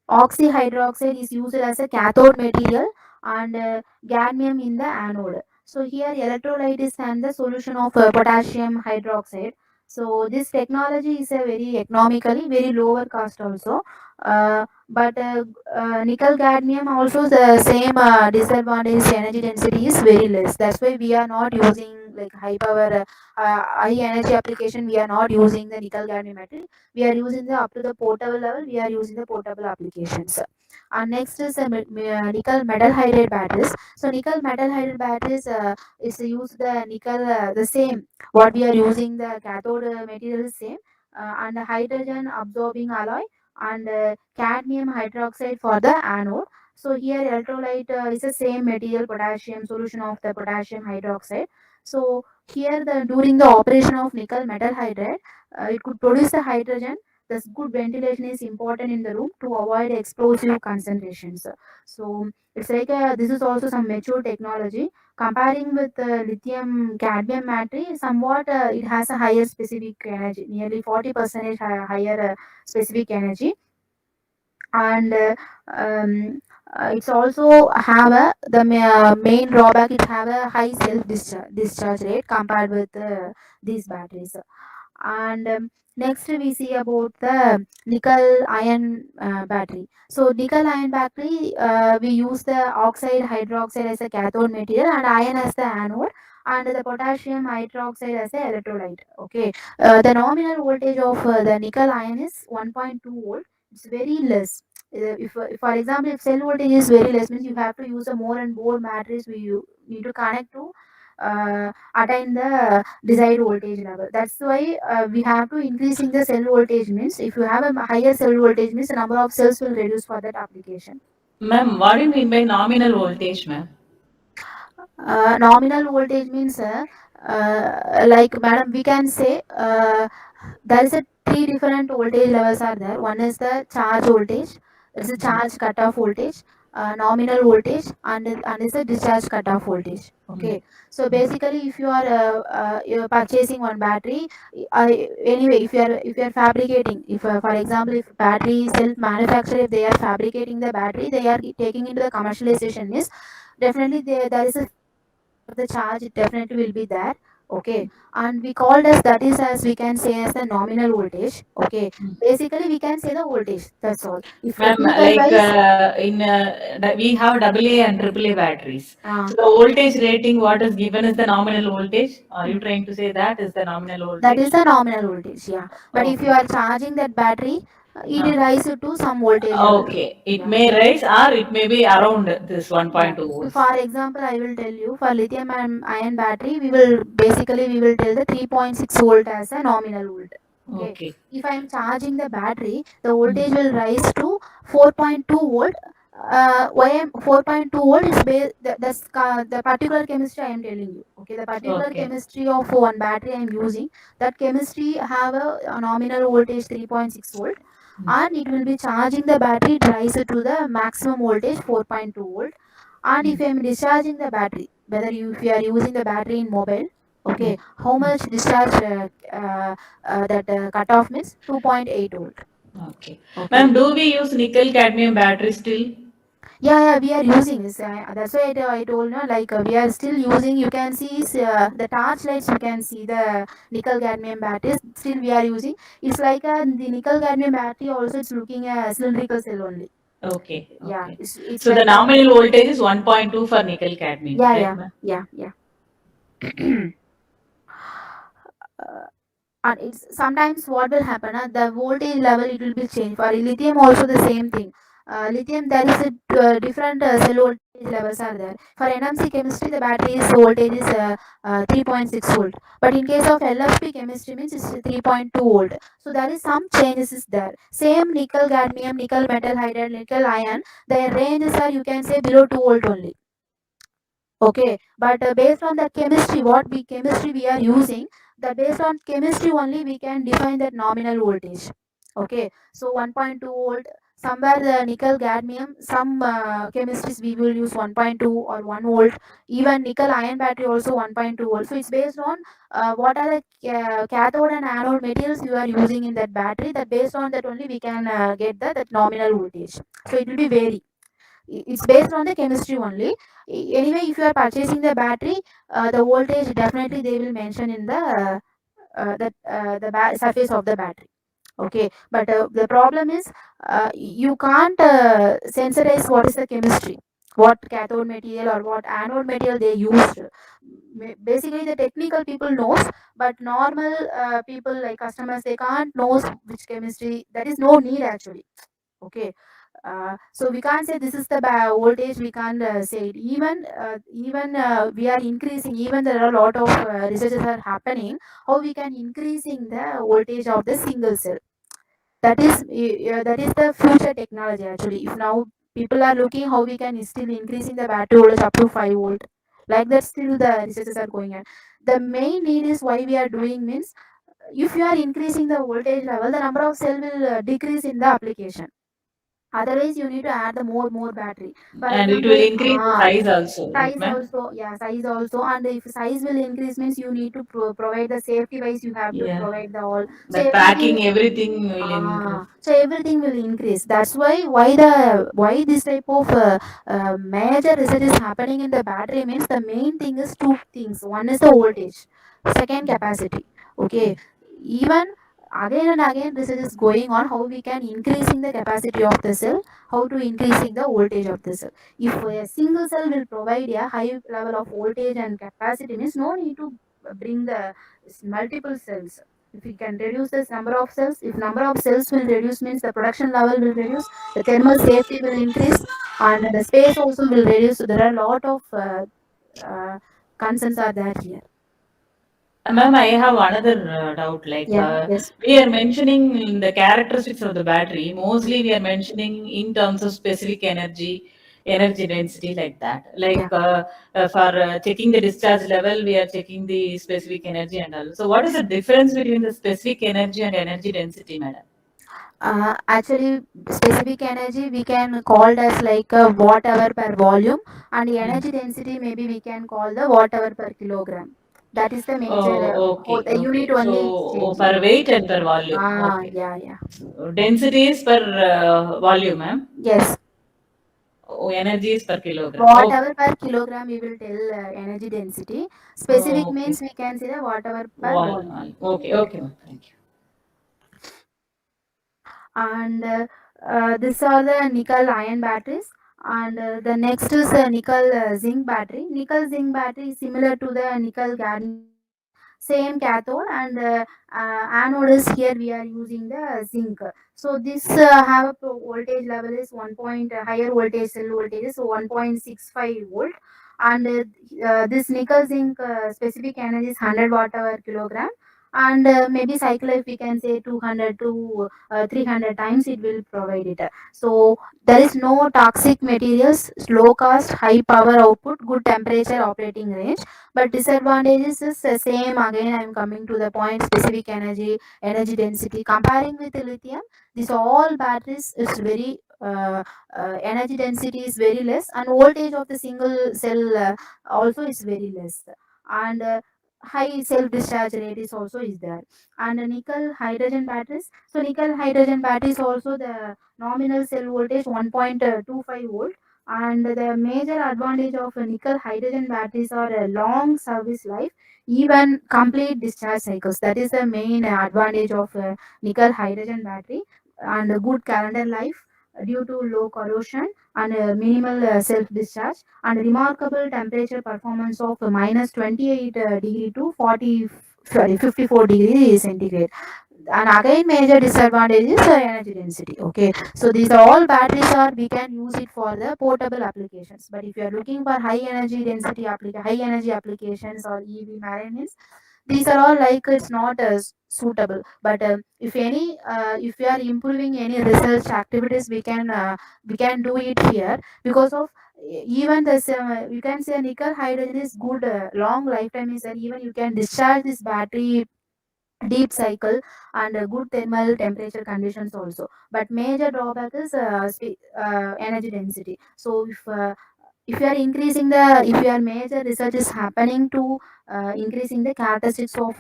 oxyhydroxide is used as a cathode material, and cadmium in the anode. So here electrolyte is and the solution of potassium hydroxide. So this technology is a very economically very lower cost also. But nickel cadmium also the same disadvantage, energy density is very less. That's why we are not using like high power high energy application. We are not using the nickel cadmium material. We are using the up to the portable level, we are using the portable applications. And next is the nickel metal hydride batteries. So nickel metal hydride batteries is used the nickel the same what we are using, the cathode material is same, and the hydrogen absorbing alloy, and cadmium hydroxide for the anode. So here electrolyte is the same material, potassium solution of the potassium hydroxide. So here the during the operation of nickel metal hydride, it could produce the hydrogen. Thus, good ventilation is important in the room to avoid explosive concentrations. So it's like this is also some mature technology. Comparing with lithium cadmium battery, somewhat it has a higher specific energy, nearly 40% higher specific energy. And it's also have the main drawback, it have a high self discharge rate compared with these batteries. And next we see about the nickel ion battery. So nickel ion battery, we use the oxide hydroxide as a cathode material and iron as the anode, and the potassium hydroxide as a electrolyte. Okay, the nominal voltage of the nickel ion is 1.2 volt. It's very less. If for example if cell voltage is very less, means you have to use a more and more batteries you need to connect to attain the desired voltage level. That's why we have to increasing the cell voltage, means if you have a higher cell voltage, means the number of cells will reduce for that application. Ma'am, what do you mean by nominal voltage, ma'am? Nominal voltage means like madam, we can say there is a three different voltage levels are there. One is the charge voltage, it's a charge cutoff voltage, nominal voltage, and is the discharge cutoff voltage. Okay, so basically if you are you're purchasing one battery, uh, anyway, if you are fabricating, if for example, if battery self manufacturer, if they are fabricating the battery, they are taking into the commercialization means definitely there is a fixed voltage of the charge, it definitely will be there. Okay, and we called as that is, as we can say, as the nominal voltage. Okay, basically we can say the voltage, that's all. If Ma'am, technical like wise, we have AA and AAA batteries. uh, So the voltage rating, what is given is the nominal voltage. Are you trying to say that is the nominal that voltage? is the nominal voltage, yeah. But if you Okay. are charging that battery, it Uh, will rise to some voltage level. okay. It Yeah. may rise or it may be around this Yeah. 1.2 So volts. for example, I will tell you, for lithium ion battery, we will tell the 3.6 volt as a nominal volt. Okay. Okay. If I am charging the battery, the voltage will rise to 4.2 volt. Why am 4.2 volt is the particular chemistry I am telling you. Okay, the particular Okay. chemistry of one battery I am using, that chemistry have a nominal voltage 3.6 volt, and it will be charging the battery, it rise to the maximum voltage 4.2 volt. And if I am discharging the battery, whether if you are using the battery in mobile, okay, how much discharge that cutoff means 2.8 volt. Okay. Okay. Ma'am, do we use nickel cadmium battery still? Yeah, we are using this. That's why I told you, like we are still using. You can see the torch lights. You can see the nickel cadmium batteries. Still, we are using. It's like the nickel cadmium battery. Also, it's looking a cylindrical cell only. Okay. Yeah, Okay. it's So the like a, nominal voltage is 1.2 for nickel cadmium, yeah, right, yeah, ma'am? yeah. And it's sometimes what will happen, the voltage level it will be changed. For lithium also the same thing. Lithium, there is a different cell voltage levels are there. For NMC chemistry, the battery's voltage is 3.6 volt, but in case of LFP chemistry means it's 3.2 volt. So there is some changes is there. Same nickel cadmium, nickel metal hydride, nickel ion, their ranges are, you can say, below 2 volt only. Okay, but based on the chemistry we are using, that based on chemistry only we can define that nominal voltage. Okay, so 1.2 volt, somewhere the nickel cadmium, some chemistries we will use 1.2 or 1 volt, even nickel ion battery also 1.2 volt. So it's based on what are the cathode and anode materials you are using in that battery, that based on that only we can get that nominal voltage. So it will be vary. It's based on the chemistry only. Anyway, if you are purchasing the battery, the voltage definitely they will mention in the surface of the battery. Okay, but the problem is you can't sensorize what is the chemistry, what cathode material or what anode material they used. Basically the technical people knows, but normal people like customers, they can't knows which chemistry. That is no need actually. Okay, so we can't say this is the voltage, we can't say it. Even we are increasing, even there are a lot of researches are happening, how we can increasing the voltage of the single cell. That is the future technology actually. If now people are looking how we can still increasing the battery voltage up to 5 volt, like that, still the researches are going on. The main need is why we are doing means, if you are increasing the voltage level, the number of cell will decrease in the application. Otherwise you need to add the more battery. For And it will example, increase the size also, right, size ma'am? also, yeah, size also. And if size will increase means you need to provide the safety wise, you have to Yeah. provide the all. So The everything, packing, everything will increase. so everything will increase. That's why this type of major research is happening in the battery means, the main thing is two things. One is the voltage, second capacity. Okay, even again and again research is going on how we can increasing the capacity of the cell, how to increasing the voltage of the cell. If a single cell will provide a high level of voltage and capacity means, no need to bring the multiple cells. If we can reduce this number of cells, if number of cells will reduce means the production level will reduce, the thermal safety will increase, and the space also will reduce. So there are a lot of uh, concerns are there here. Ma'am, I have another doubt. Like Yeah, yes. we are mentioning the characteristics of the battery. Mostly, we are mentioning in terms of specific energy, energy density like that. Like Yeah. for checking the discharge level, we are checking the specific energy and all. So, what is the difference between the specific energy and energy density, madam? Actually, specific energy we can call as like a watt hour per volume, and the Mm. energy density maybe we can call the watt hour per kilogram. That is the major Oh, whole, okay, the unit okay. So, only is changing. per weight and per volume. Okay. Yeah, yeah. Density is per volume, ma'am. Yes, Oh, energy is per kilogram. watt Okay. hour per kilogram we will tell energy density. Oh, Specific okay. means we can say the watt hour per Wall. volume. Okay, okay, ma'am. Thank you. And these are the nickel ion batteries, and the next is nickel zinc battery. Nickel zinc battery is similar to the nickel cadmium battery, same cathode, and anode is here we are using the zinc. So this have a voltage level is 1 point higher voltage cell voltage is 1.65 volt, and this nickel zinc specific energy is 100 watt hour kilogram, and maybe cycle life we can say 200 to 300 times it will provide it. So there is no toxic materials, low cost, high power output, good temperature operating range. But disadvantages is the same. Again, I am coming to the point: specific energy, energy density. Comparing with lithium, this all batteries is very energy density is very less, and voltage of the single cell also is very less, and high self discharge rate is also is there. And nickel hydrogen batteries, so nickel hydrogen batteries also the nominal cell voltage 1.25 volt, and the major advantage of nickel hydrogen batteries are a long service life, even complete discharge cycles. That is the main advantage of nickel hydrogen battery, and a good calendar life due to low corrosion and minimal self discharge, and remarkable temperature performance of minus 28 degree to 40 sorry 54 degree centigrade. And again major disadvantage is energy density. Okay, so these are all batteries are we can use it for the portable applications, but if you are looking for high energy density high energy applications or ev marines, these are all like it's not as suitable. But if any if we are improving any research activities, we can do it here, because of even this you can say nickel hydrogen is good, long lifetime is there, even you can discharge this battery deep cycle, and good thermal temperature conditions also. But major drawback is energy density. So if you are increasing the if your major research is happening to increasing the characteristics of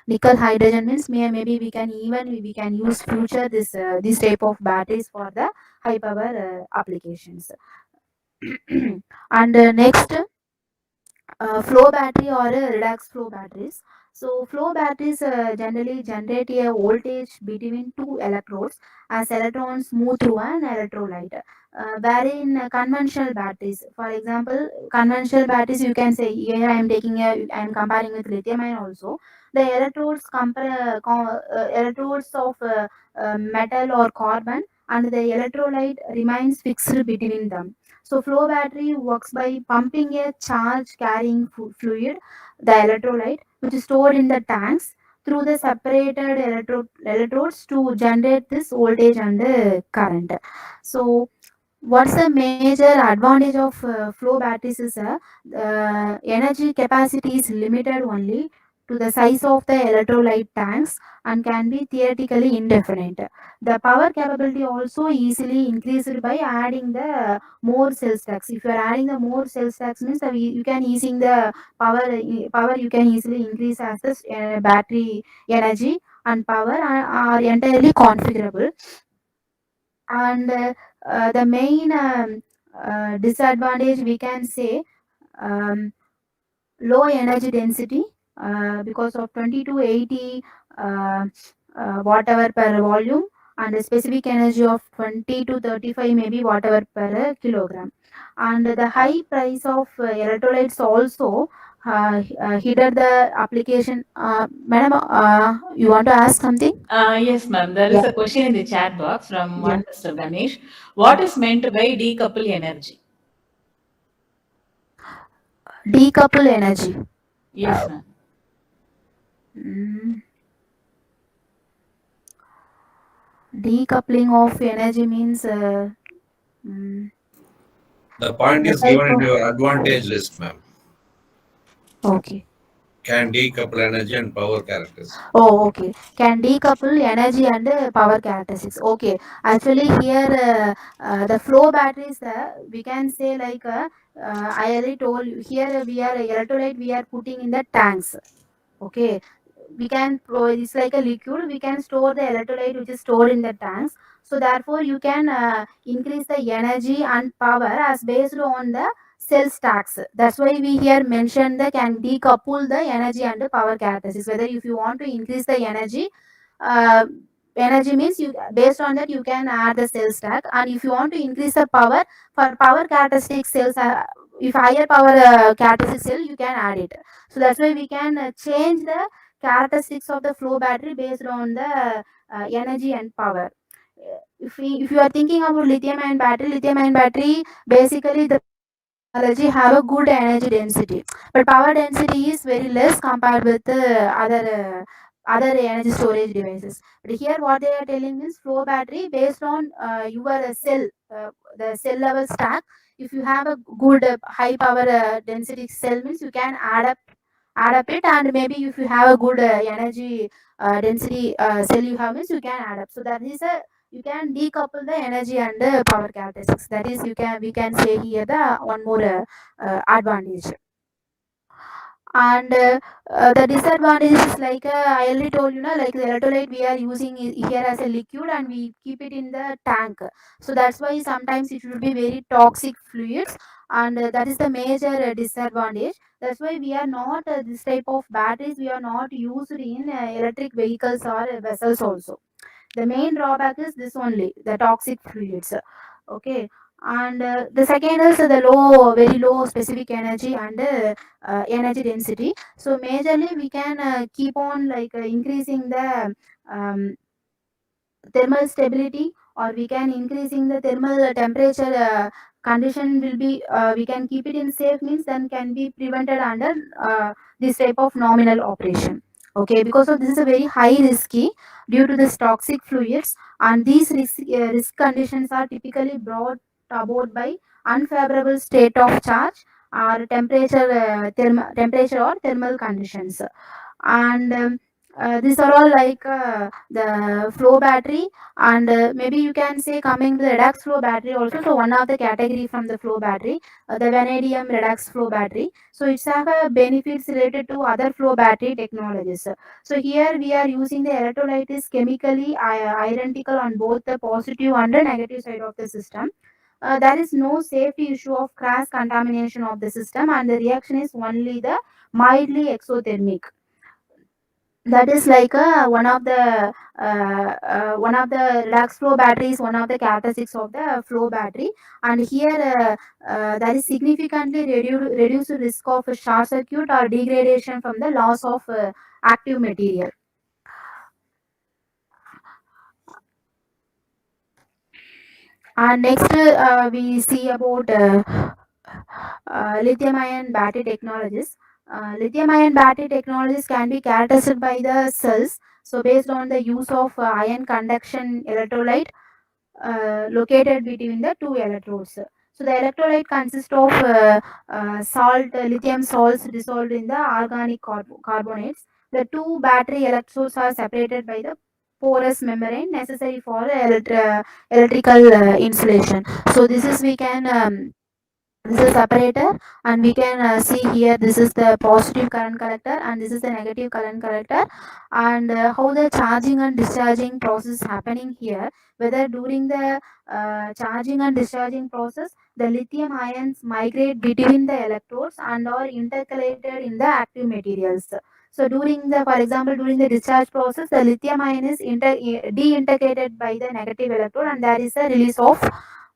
nickel hydrogen means maybe we can even we can use future this type of batteries for the high power applications. And next, flow battery or redox flow batteries. So flow batteries generally generate a voltage between two electrodes as electrons move through an electrolyte. Wherein conventional batteries, for example, conventional batteries you can say here I am comparing with lithium ion also. The electrodes electrodes of metal or carbon, and the electrolyte remains fixed between them. So flow battery works by pumping a charge carrying fluid, the electrolyte, which is stored in the tanks, through the separated electrodes to generate this voltage and current. So what's the major advantage of flow batteries is energy capacity is limited only to the size of the electrolyte tanks and can be theoretically indefinite. The power capability also easily increased by adding the more cell stacks. If you are adding the more cell stacks means you can easing the power you can easily increase as the battery energy and power are entirely configurable. And the main disadvantage we can say, um, low energy density because of 20 to 80 uh, whatever per volume, and a specific energy of 20 to 35 maybe whatever per kilogram. And the high price of electrolytes also hindered the application. Madam, you want to ask something? Yes, ma'am. There Yeah, is a question in the chat box from yeah. one Mr. Ganesh. What is meant by decouple energy? Decouple energy. Yes, ma'am. Mm, Decoupling of energy means mm, The point The is type given in of your advantage list, ma'am. okay. Can decouple energy and power characteristics. Oh, okay. Can decouple energy and power characteristics. Okay. Actually, here the flow batteries, we can say like I already told you. Here we are electrolyte. We are putting in the tanks. Okay, we can it's like a liquid, we can store the electrolyte which is stored in the tanks. So therefore you can increase the energy and power as based on the cell stacks. That's why we here mentioned the can decouple the energy and the power characteristics. Whether if you want to increase the energy, uh, energy means you based on that you can add the cell stack, and if you want to increase the power for power characteristic cells, if higher power characteristic cell you can add it. So that's why we can change the characteristics of the flow battery based on the energy and power. If you are thinking about lithium ion battery, basically the previous technology have a good energy density, but power density is very less compared with other energy storage devices. But here what they are telling is flow battery based on your cell, the cell level stack. If you have a good high power density cell means you can add up it, and maybe if you have a good energy density cell you have means you can add up. So that is a you can decouple the energy and the power characteristics. That is you can we can say here the one more advantage. And the disadvantage is like I already told you, like the electrolyte we are using here as a liquid and we keep it in the tank. So that's why sometimes it will be very toxic fluids, and that is the major disadvantage. That's why we are not this type of batteries we are not used in electric vehicles or vessels also. The main drawback is this only, the toxic fluids. Okay. And the second is the very low specific energy and energy density. So majorly we can keep on like increasing the um, thermal stability, or we can increasing the thermal temperature condition will be we can keep it in safe means then can be prevented under this type of nominal operation. Okay, because of this is a very high risky due to this toxic fluids, and these risk conditions are typically brought about by unfavorable state of charge or temperature or thermal conditions. And these are all like the flow battery. And maybe you can say coming to the redox flow battery also. So one of the category from the flow battery, the vanadium redox flow battery. So it's have benefits related to other flow battery technologies. So here we are using the electrolyte is chemically identical on both the positive and the negative side of the system. There is no safety issue of cross contamination of the system, and the reaction is only the mildly exothermic. That is like one of the redox flow batteries, one of the characteristics of the flow battery. And here there is significantly reduced risk of a short circuit or degradation from the loss of active material. And next we see about lithium ion battery technologies. Lithium ion battery technologies can be characterized by the cells. So based on the use of ion conduction electrolyte located between the two electrodes. So the electrolyte consists of lithium salts dissolved in the organic carbonates. The two battery electrodes are separated by the porous membrane necessary for electrical insulation. So this is we can this is separator, and we can see here this is the positive current collector and this is the negative current collector. And how the charging and discharging process happening here, whether during the charging and discharging process the lithium ions migrate between the electrodes and are intercalated in the active materials. So during the, for example, during the discharge process the lithium ion is deintegrated by the negative electrode and there is a release of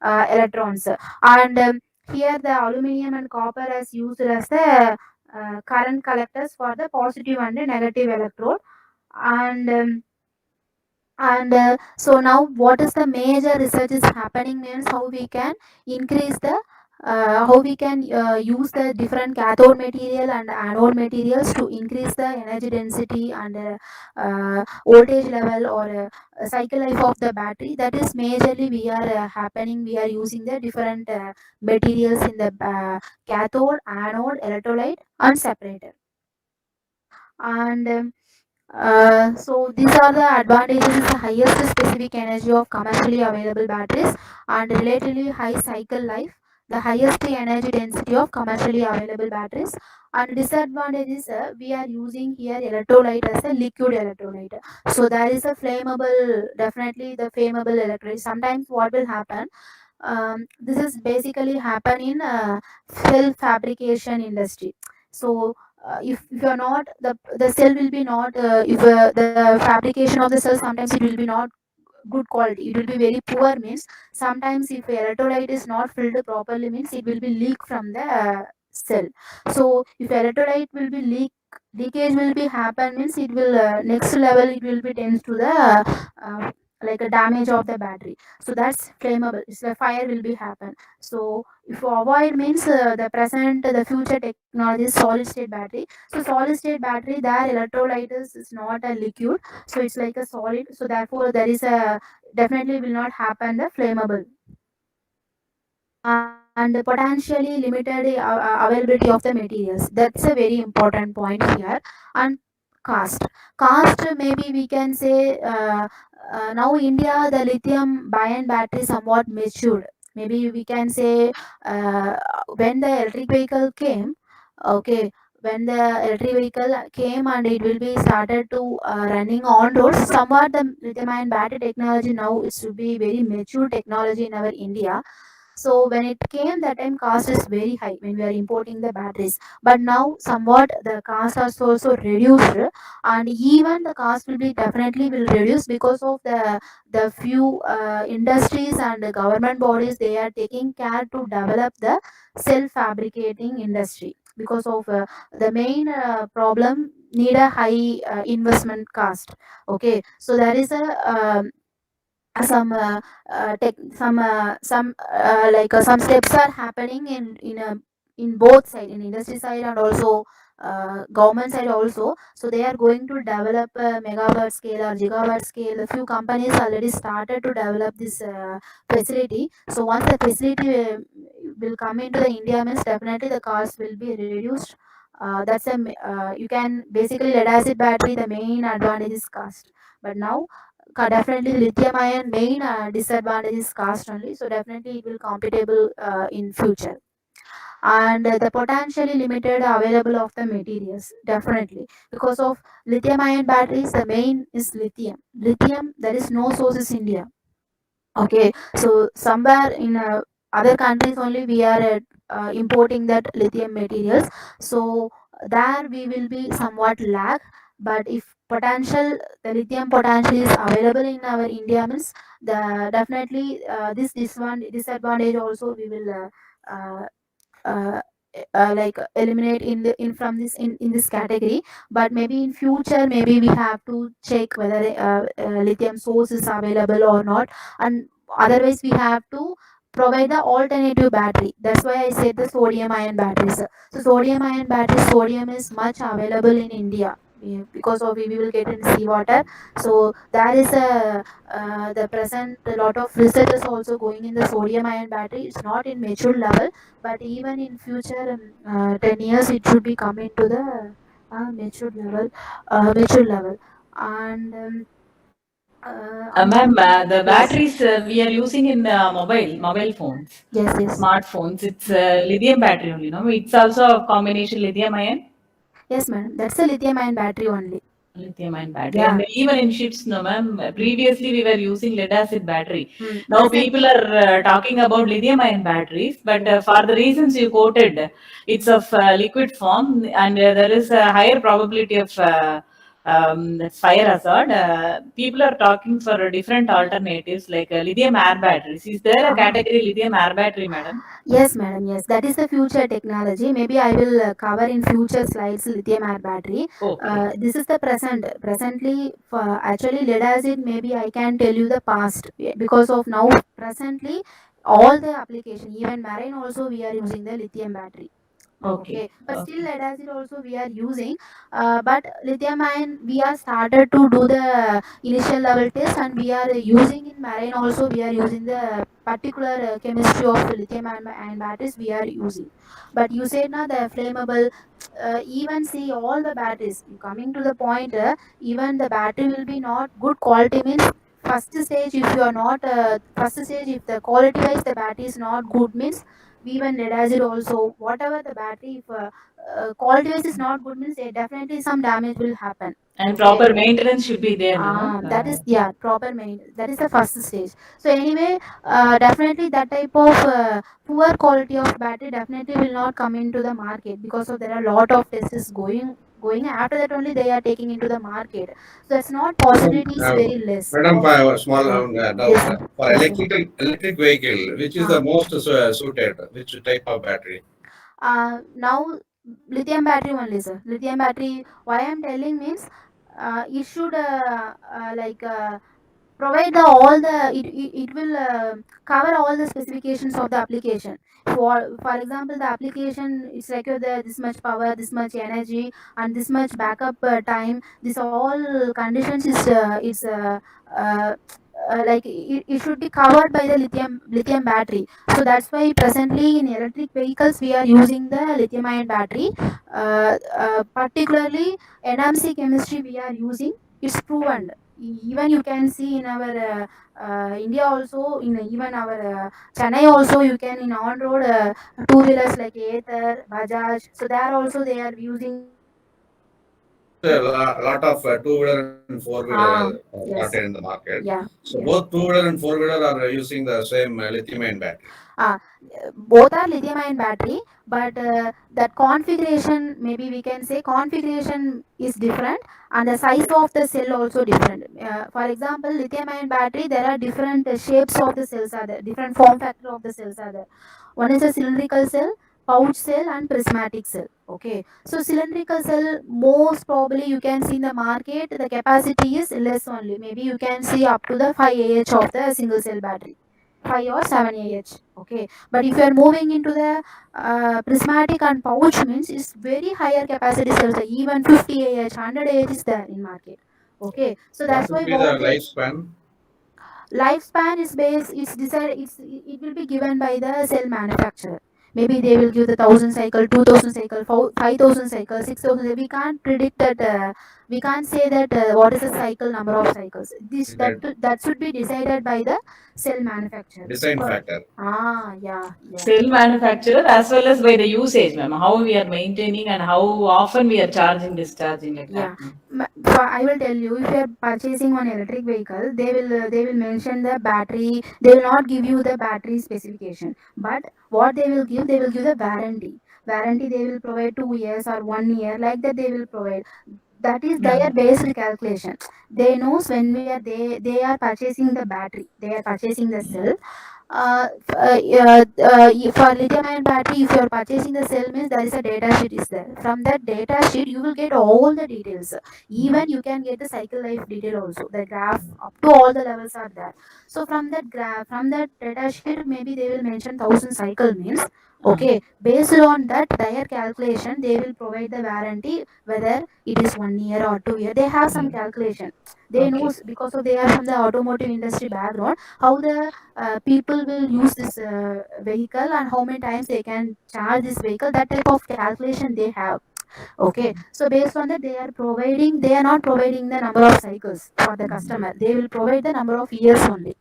electrons. And here the aluminium and copper is used as the current collectors for the positive and the negative electrode. And so now what is the major research is happening means how we can increase the how we can use the different cathode material and anode materials to increase the energy density and voltage level or cycle life of the battery. That is majorly we are happening, we are using the different materials in the cathode, anode, electrolyte and separator. And so these are the advantages is the highest specific energy of commercially available batteries and relatively high cycle life, the highest energy density of commercially available batteries. And disadvantage is we are using here electrolyte as a liquid electrolyte. So there is a flammable, definitely the flammable electrolyte. Sometimes what will happen, this is basically happen in cell fabrication industry. So if you're not the cell will be not if the fabrication of the cell, sometimes it will be not good quality, it will be very poor means, sometimes if electrolyte is not filled properly means it will be leak from the cell. So if electrolyte will be leakage will be happen means it will next level it will be tends to the like a damage of the battery. So that's flammable, it's the fire will be happen. So if you avoid means the present the future technology is solid state battery. So solid state battery there electrolyte is not a liquid, so it's like a solid, so therefore there is a definitely will not happen the flammable. And potentially limited availability of the materials, that's a very important point here. And cost, maybe we can say now India the lithium ion battery somewhat matured, maybe we can say when the electric vehicle came, okay, when the electric vehicle came and it will be started to running on roads, somewhat the lithium ion battery technology now it should be very mature technology in our India. So when it came that time cost is very high when we are importing the batteries, but now somewhat the cost has also reduced, and even the cost will be definitely will reduce because of the few industries and the government bodies, they are taking care to develop the self fabricating industry, because of the main problem need a high investment cost. Okay, so there is a some like some steps are happening in both side, in industry side and also government side also. So they are going to develop a megawatt scale or gigawatt scale. A few companies already started to develop this facility. So once the facility will come into the India means definitely the cost will be reduced. You can basically lead acid battery, the main advantage is cost, but now definitely lithium ion main disadvantage is cost only, so definitely it will compatible in future. And the potentially limited available of the materials, definitely because of lithium ion batteries the main is lithium there is no sources India. Okay, so somewhere in other countries only we are importing that lithium materials. So there we will be somewhat lag. But if potential the lithium potential is available in our India means the definitely this one disadvantage also we will uh, uh, like eliminate in the in from this in this category. But maybe in future maybe we have to check whether lithium source is available or not, and otherwise we have to provide the alternative battery. That's why I said the sodium ion batteries. So sodium ion batteries, sodium is much available in India. Because of we will get in seawater. So there is a the present a lot of research is also going in the sodium ion battery. It's not in mature level, but even in future 10 years it should be coming to the mature level. And Ma'am, the yes, batteries we are using in mobile phones, yes, yes, smartphones, it's lithium battery only, no? It's also a combination lithium ion. yes, madam. That's a lithium ion battery only. Lithium ion battery. Yeah. And even in ships, no, ma'am. Previously, we were using lead acid battery. Now, Present. people are talking about lithium ion batteries, but for the reasons you quoted, it's of liquid form, and there is a higher probability of that's fire hazard. People are talking for different alternatives like lithium air batteries. Is there a category lithium air battery, madam? Yes, madam. Yes, that is the future technology. Maybe I will cover in future slides lithium ion battery. Okay. This is the present. Presently, for actually lead acid, maybe I can tell you the past, because of now presently. all the application, even marine also we are using the lithium battery. Okay. Okay, but still Okay. lead acid also we are using, but lithium ion we are started to do the initial level test, and we are using in marine also we are using the particular chemistry of lithium ion batteries we are using. But you said now the flammable, even see all the batteries you coming to the point, even the battery will be not good quality means first stage if you are not first stage if the quality wise the battery is not good means even lead acid also whatever the battery if quality wise is not good means definitely some damage will happen. And Okay, proper maintenance should be there, no? that is, yeah, proper main, that is the first stage. So anyway, definitely that type of poor quality of battery definitely will not come into the market because of there are a lot of tests going after that only they are taking into the market. So that's not possibility is very less Madam, of, I have a small yes doubt. sir, For yes sir. electric vehicle, which is the uh, most suited? Which type of battery? Now lithium battery only sir, lithium battery why I'm telling means it should provide the all the it will cover all the specifications of the application. For example the application it's require this much power, this much energy, and this much backup time. This all conditions it should be covered by the lithium battery. So that's why presently in electric vehicles we are using the lithium ion battery, particularly NMC chemistry we are using. It's proven. Even you can see in our India also, in even our Chennai also, you can in on road two wheelers like Ather, Bajaj. So there also they are using the There is a lot of two-wheeler and four-wheeler started in yes, the market. yeah, So yeah. both two-wheeler and four-wheeler are using the same lithium-ion battery. uh, Both are lithium ion battery, but that configuration, maybe we can say configuration is different, and the size of the cell also different. For example, lithium ion battery there are different shapes of the cells are there, different form factor of the cells are there. One is a cylindrical cell, pouch cell, and prismatic cell. Okay, so cylindrical cell most probably you can see in the market the capacity is less only, maybe you can see up to the 5 Ah of the single cell battery, 5 or 7 Ah. Okay, but if you are moving into the prismatic and pouch means it's very higher capacity cells, even 50 Ah, 100 Ah is there in market. Okay, so What that's would why be the what they lifespan? lifespan is based, it's decided, it will be given by the cell manufacturer. Maybe they will give the 1,000 cycle, 2,000 cycle, 5,000 cycle, 6,000. We can't predict that, we can't say that what is the cycle number of cycles, this Is that that that should be decided by the cell manufacturer. design For factor? yeah, yeah. Cell manufacturer as well as by the usage, ma'am. How we are maintaining and how often we are charging, discharging like that, Yeah, ma'am. I will tell you, if you are purchasing one electric vehicle, they will mention the battery. They will not give you the battery specification, but what they will give the warranty. Warranty they will provide 2 years or 1 year, like that they will provide. That is their based calculation. They knows when we are they are purchasing the battery, they are purchasing the cell. For lithium ion battery, if you are purchasing the cell means there is a data sheet is there. From that data sheet you will get all the details, even you can get the cycle life detail also, the graph up to all the levels are there. So from that graph, from that data sheet, maybe they will mention 1,000 cycle means, okay, based on that their calculation they will provide the warranty, whether it is 1 year or 2 year, they have some calculation. They Okay. knows because of they are from the automotive industry background, how the people will use this vehicle and how many times they can charge this vehicle, that type of calculation they have. Okay, so based on that they are not providing the number of cycles for the customer, they will provide the number of years only.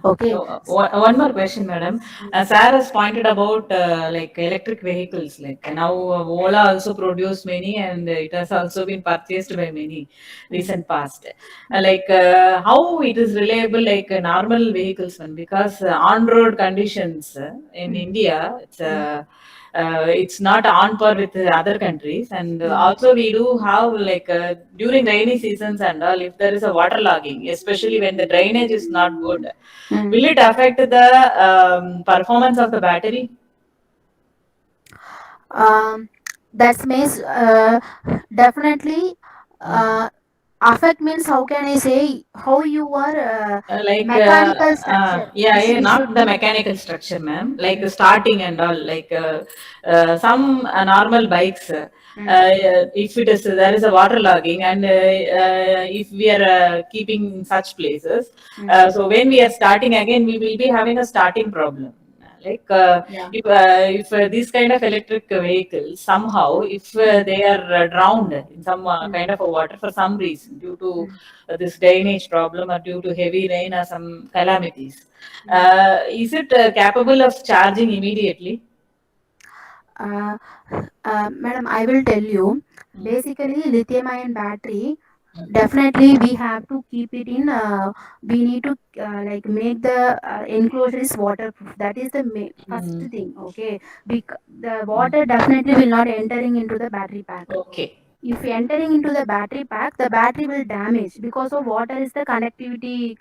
Okay. One more question, madam. Sarah has pointed about like electric vehicles. Like now, Ola also produced many, and it has also been purchased by many recent past. How it is reliable like normal vehicles, one because on-road conditions in India, it's not on par with the other countries, and also we do have like during rainy seasons and all, if there is a water logging, especially when the drainage is not good, will it affect the performance of the battery? um, that means definitely, affect means how can I say how you are Like mechanical structure. yeah, yeah, We not should the be. mechanical structure, ma'am, like starting and all, like some normal bikes, if it is there is a water logging, and if we are keeping in such places, so when we are starting again, we will be having a starting problem. Like Yeah. if these kind of electric vehicles somehow, if they are drowned in some kind of a water for some reason, due to this drainage problem or due to heavy rain or some calamities, is it capable of charging immediately? Uh, Madam, I will tell you. Mm. Basically, lithium-ion battery. Definitely, we have to keep it in. We need to like make the enclosure is waterproof. That is the first Mm. thing. Okay, the water definitely will not entering into the battery pack. Okay. If entering into the battery pack, the battery will damage because of water is the connectivity.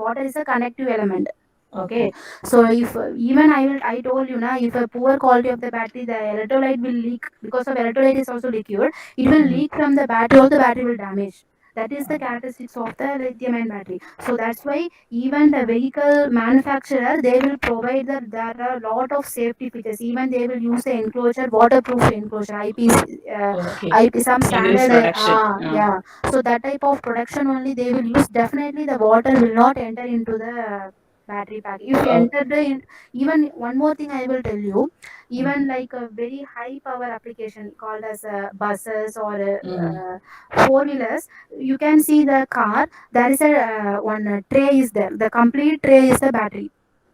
Water is a connective element. Okay. Okay, so if even I told you now, if a poor quality of the battery, the electrolyte will leak because of electrolyte is also liquid. It will Mm. leak from the battery, or the battery will damage. That is the characteristics of the lithium ion battery. So that's why even the vehicle manufacturer, they will provide that there are a lot of safety features. Even they will use the enclosure, waterproof enclosure, Okay. IP some In this standard. production. Yeah. So that type of production only they will use. Definitely the water will not enter into the battery pack. If you enter Okay. the even one more thing I will tell you, even Mm. like a very high power application called as buses or Mm. four wheelers, you can see the car. There is a one tray is there. The complete tray is the battery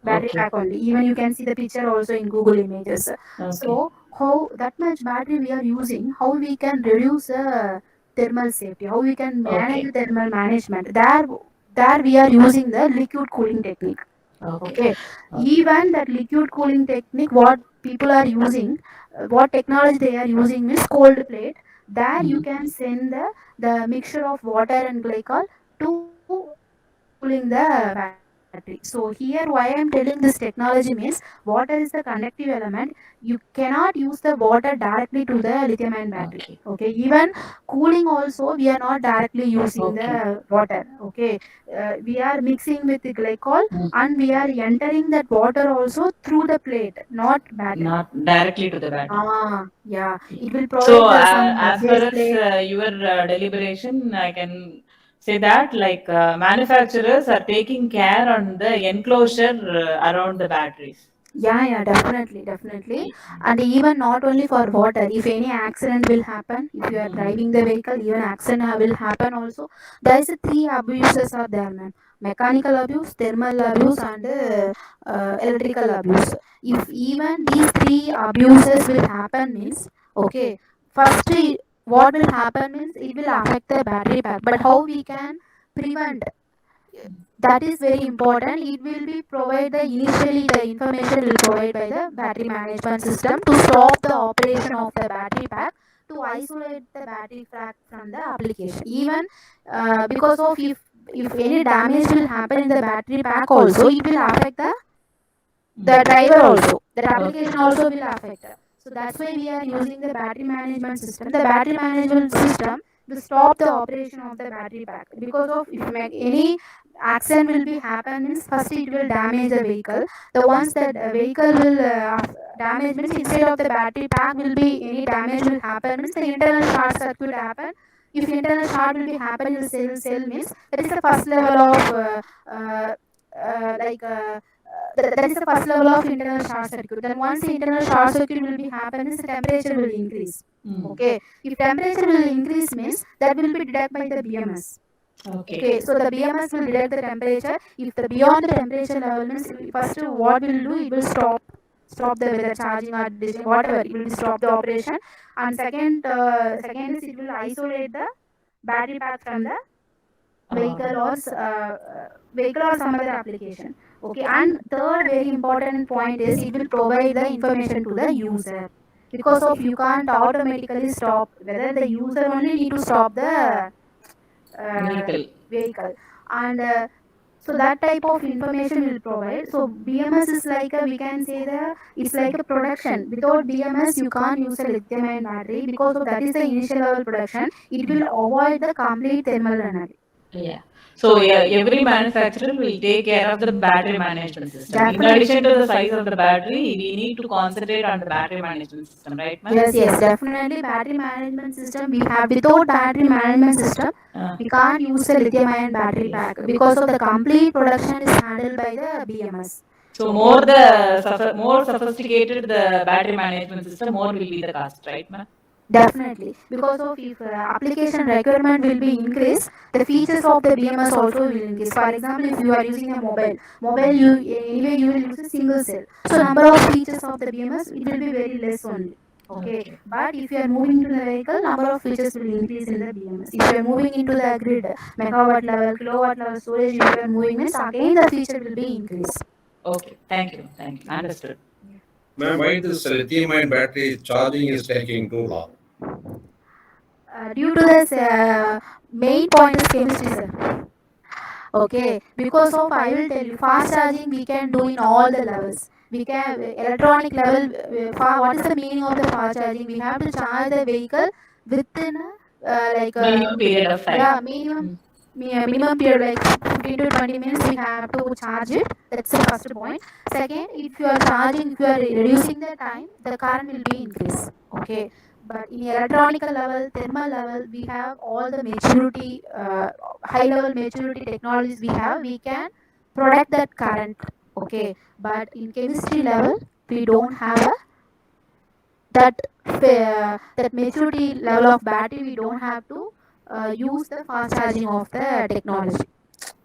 Okay. pack only. Even you can see the picture also in Google Images. Okay. So how that much battery we are using, how we can reduce thermal safety, how we can manage Okay. the thermal management. There we are using the liquid cooling technique. Okay. Okay, Okay. even that liquid cooling technique, what people are using, what technology they are using is cold plate. There you Mm. can send the mixture of water and glycol to cooling the battery. So here why I'm telling this technology means water is the conductive element. You cannot use the water directly to the lithium ion battery. Okay. Okay, even cooling also we are not directly using Okay. the water. Okay, we are mixing with the glycol, Mm. and we are entering that water also through the plate, not battery. Not directly to the battery. Yeah, Yeah. it will So, provide some as far base as plate. your deliberation, I can say that like manufacturers are taking care on the enclosure around the batteries. Yeah, definitely. And even not only for water, if any accident will happen, if you are Mm. driving the vehicle, even accident will happen also. There is a three abuses are there, ma'am. Mechanical abuse, thermal abuse, and electrical abuse. If even these three abuses will happen means, okay, first what will happen means it will affect the battery pack. But how we can prevent, that is very important. It will be provide the initially the information will provide by the battery management system to stop the operation of the battery pack, to isolate the battery pack from the application. Even because of if any damage will happen in the battery pack also, it will affect the Mm. driver also, that Okay. application also will affect. So that's why we are using the battery management system. The battery management system will stop the operation of the battery pack. Because of if any accident will be happen means first it will damage the vehicle. The once that vehicle will damage means instead of the battery pack will be any damage will happen means the internal short circuit happen. If internal short will be happen in the cell means that is the first level of uh, like that is the first level of internal short circuit. Then once the internal short circuit will be happen means the temperature will increase. Mm. Okay, if temperature will increase means that will be detected by the BMS. Okay. Okay, so the BMS will detect the temperature. If the beyond the temperature level means first what will do, it will stop the whether charging or whatever, it will stop the operation. And second is it will isolate the battery pack from the Uh, vehicle or some other application. Okay, and third very important point is it will provide the information to the user. Because of you can't automatically stop, whether the user only need to stop the uh, vehicle. vehicle. And So that type of information will provide. So BMS is like a, we can say the, it's like a production. Without BMS you can't use a lithium ion battery, because of that is the initial level production. It will avoid the complete thermal runaway. Yeah. So yeah, every manufacturer will take care of the battery management system. In Definitely. addition to the size of the battery, we need to concentrate on the battery management system, right, ma'am? Yes, yes, definitely battery management system we have. Without battery management system, Uh, we can't use a lithium ion battery yes. pack, because of the complete production is handled by the BMS. So more sophisticated the battery management system, more will be the cost, right, ma'am? Definitely, because of if application requirement will be increased, the features of the BMS also will increase. For example, if you are using a mobile you anyway you will use a single cell. So number of features of the BMS it will be very less only. Okay, Okay. but if you are moving to the vehicle, number of features will increase in the BMS. If you are moving into the grid, megawatt level, kilowatt level storage, if you are moving means again the feature will be increased. Okay. Thank you. Thank you. Understood. Ma'am, why this lithium-ion battery charging is taking too long? Due to this main point is chemistry, sir. Okay, because of I will tell you, fast charging we can do in all the levels. We can electronic level. What is the meaning of the fast charging? We have to charge the vehicle within like Minimum period of time. yeah, minimum period like 15 to 20 minutes. We have to charge it. That's the first point. Second, if you are charging, if you are reducing the time, the current will be increased. Okay, but in electronical level, thermal level, we have all the maturity, high level maturity technologies we have. We can protect that current. Okay, but in chemistry level, we don't have that that maturity level of battery. We don't have to use the fast charging of the technology.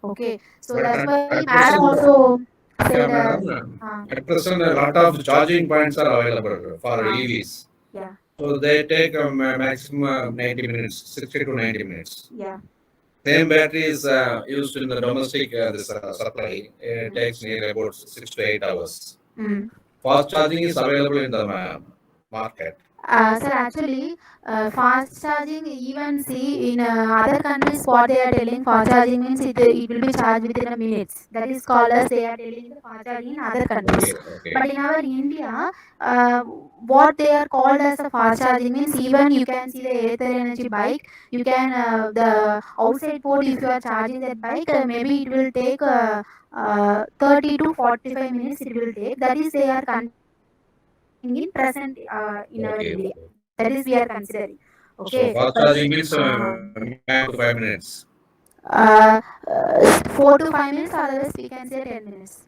Okay, so But that's why at madam present, also yeah, said madam, at present, a lot of charging points are available for EVs. yeah, So they take a maximum 90 minutes, 60 to 90 minutes. yeah. Same battery is used in the domestic this, supply. It takes nearly about 6 to 8 hours. Mm. Fast charging is available in the market. Sir, actually, fast charging, even see in other countries, what they are telling fast charging means it will be charged within a minutes. That is called as they are telling the fast charging in other countries. Okay, okay. But in our India, what they are called as a fast charging means even you can see the ether energy bike. You can the outside port if you are charging that bike, maybe it will take 30 to 45 minutes. It will take. That is they are considering in present in our India. Okay, That is okay. we are considering. Okay, So but fast charging means maximum 4 to 5 minutes. 4 to 5 minutes, otherwise we can say 10 minutes.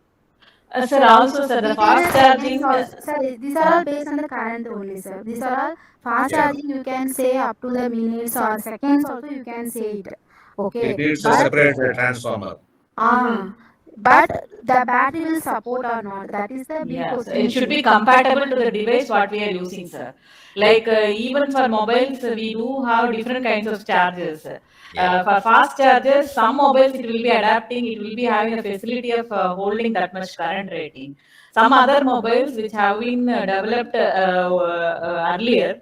Sir, also, sir, the Within fast a seconds charging. also, sir. These are all based on the current only, sir. These are all fast Yeah. charging. You can say up to the minutes or seconds also. You can say it. It Okay, needs a but separate transformer. ah, but the battery will support or not. That is the big Yeah, so question it is should be there. compatible to the device what we are using, sir. Like even for mobiles, we do have different kinds of chargers. Yeah. For fast chargers, some mobiles it will be adapting, it will be having a facility of holding that much current rating. Some other mobiles which have been developed earlier,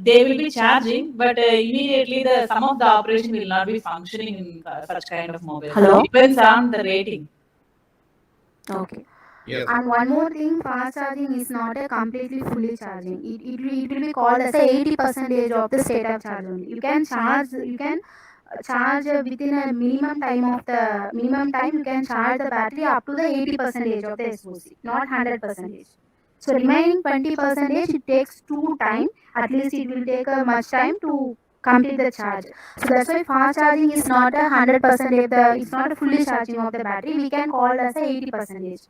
they will be charging, but immediately the some of the operation will not be functioning in such kind of mobiles. It Hello. depends on the rating. Okay. Yes. And one more thing, fast charging is not a completely fully charging. It will be called as a 80 percentage of the state of charge only. You can charge within a minimum time of the minimum time you can charge the battery up to the 80 percentage of the SOC, not 100 percentage. So remaining 20 percentage it takes two time. At least it will take a much time to complete the charge. So that's why fast charging is not a 100 percentage. It's not a fully charging of the battery. We can call as a 80 percentage.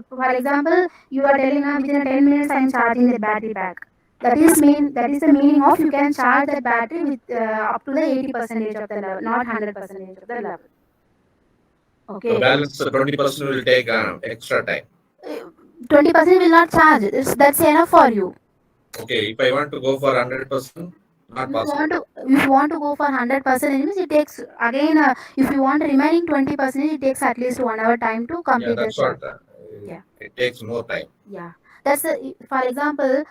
For example, you are telling within 10 minutes I am charging the battery back. That is the meaning of you can charge that battery with up to the 80 percentage of the level, not 100 percentage of the level. The Okay. balance 20% will take extra time. 20% will not charge. That's enough for you. Okay, if I want to go for 100%, not possible. If you want to go for 100%, it means it takes again. If you want remaining 20%, it takes at least 1 hour time to Yeah, complete the that's what. charge. Yeah. It takes more time. Yeah, that's for example,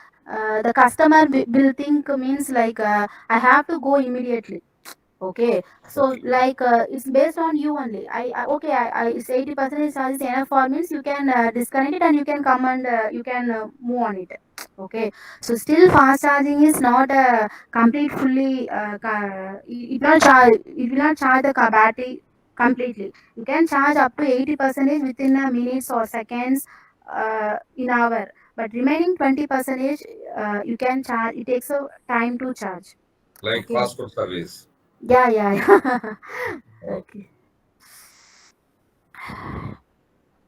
the customer will think means like I have to go immediately. Okay, so like it's based on you only. Okay, it's 80% charge is enough for means you can disconnect it and you can come and you can move on it. Okay, so still fast charging is not complete fully. It will not charge the battery completely. You can charge up to 80% within a minutes or seconds in hour, but remaining 20% you can charge. It takes a time to charge. Like Okay. fast food service. Yeah, yeah, yeah. Okay, Okay.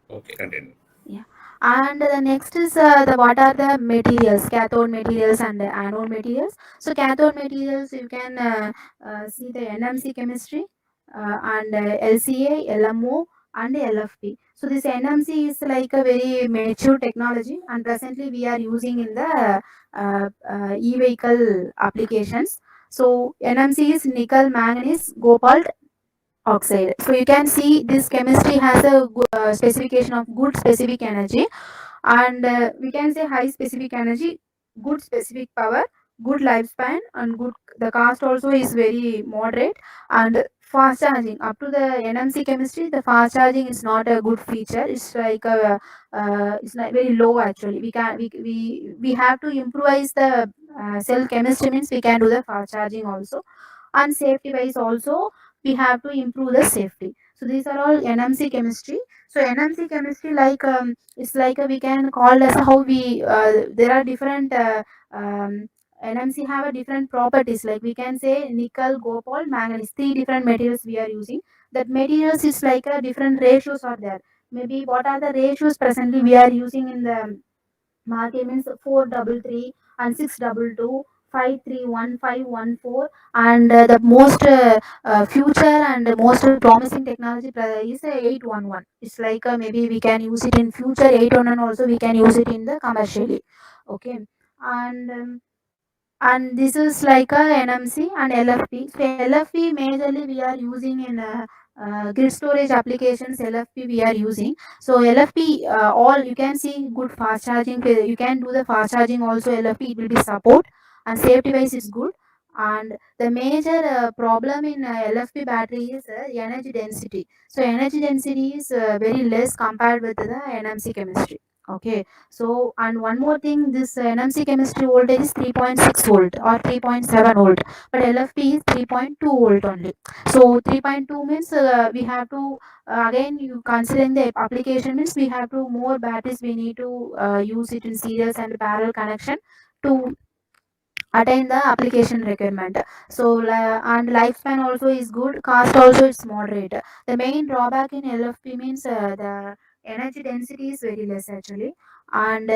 okay, continue. Yeah. And the next is the what are the materials, cathode materials and the anode materials. So cathode materials you can see the NMC chemistry and LCA, LMO and LFP. So this NMC is like a very mature technology and presently we are using in the e-vehicle applications. So NMC is nickel, manganese, cobalt oxide. So you can see this chemistry has a specification of good specific energy and we can say high specific energy, good specific power, good lifespan and good, the cost also is very moderate and fast charging. Up to the NMC chemistry, the fast charging is not a good feature. It's like a it's like very low actually. We can we have to improvise the cell chemistry means we can do the fast charging also, and safety wise also we have to improve the safety. So these are all NMC chemistry. So NMC chemistry like it's like we can call as how we there are different NMC have a different properties, like we can say nickel, cobalt, manganese, three different materials we are using. That materials is like a different ratios are there. Maybe what are the ratios presently we are using in the market means 433 and 622, 531, 514, and the most future and the most promising technology is 811. It's like maybe we can use it in future. 811 also we can use it in the commercially. Okay, and and this is like a NMC and LFP. So LFP majorly we are using in grid storage applications. LFP we are using. So LFP all you can see good fast charging. You can do the fast charging also. LFP it will be support and safety wise is good. And the major problem in LFP battery is energy density. So energy density is very less compared with the NMC chemistry. Okay, so and one more thing, this NMC chemistry voltage is 3.6 volt or 3.7 volt, but LFP is 3.2 volt only. So 3.2 means we have to again you considering the application means we have to more batteries we need to use it in series and parallel connection to attain the application requirement. So and lifespan also is good, cost also is moderate. The main drawback in LFP means the energy density is very less actually, and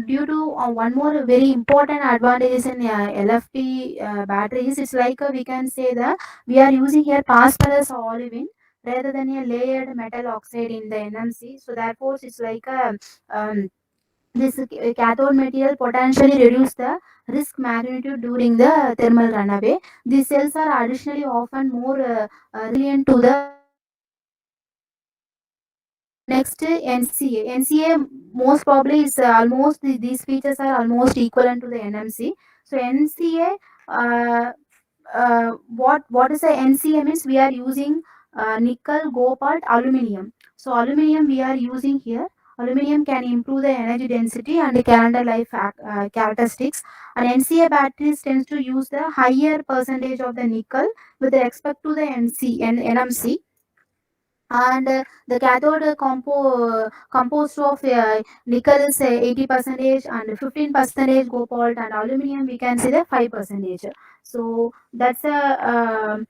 due to one more very important advantage in LFP batteries, it's like we can say that we are using here phosphorus olivine rather than a layered metal oxide in the NMC. So therefore it's like a this cathode material potentially reduce the risk magnitude during the thermal runaway. These cells are additionally often more resilient to the next NCA. NCA most probably is almost these features are almost equivalent to the NMC. So NCA what is the NCA means we are using nickel, cobalt, aluminium. So aluminium we are using here. Aluminium can improve the energy density and the calendar life characteristics. And NCA batteries tends to use the higher percentage of the nickel with respect to the NMC, and the cathode composed of nickel is 80 percentage and 15 percentage cobalt, and aluminum we can say the 5 percentage. So that's a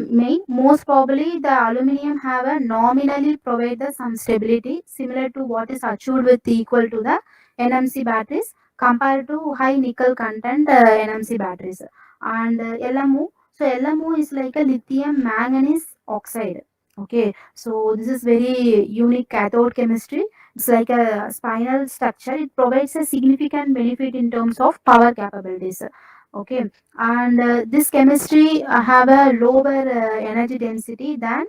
main, most probably the aluminum have a nominally provide the some stability similar to what is achieved with equal to the NMC batteries compared to high nickel content NMC batteries. And LMO, so LMO is like a lithium manganese oxide. Okay, so this is very unique cathode chemistry. It's like a spinal structure. It provides a significant benefit in terms of power capabilities. Okay, and this chemistry have a lower energy density than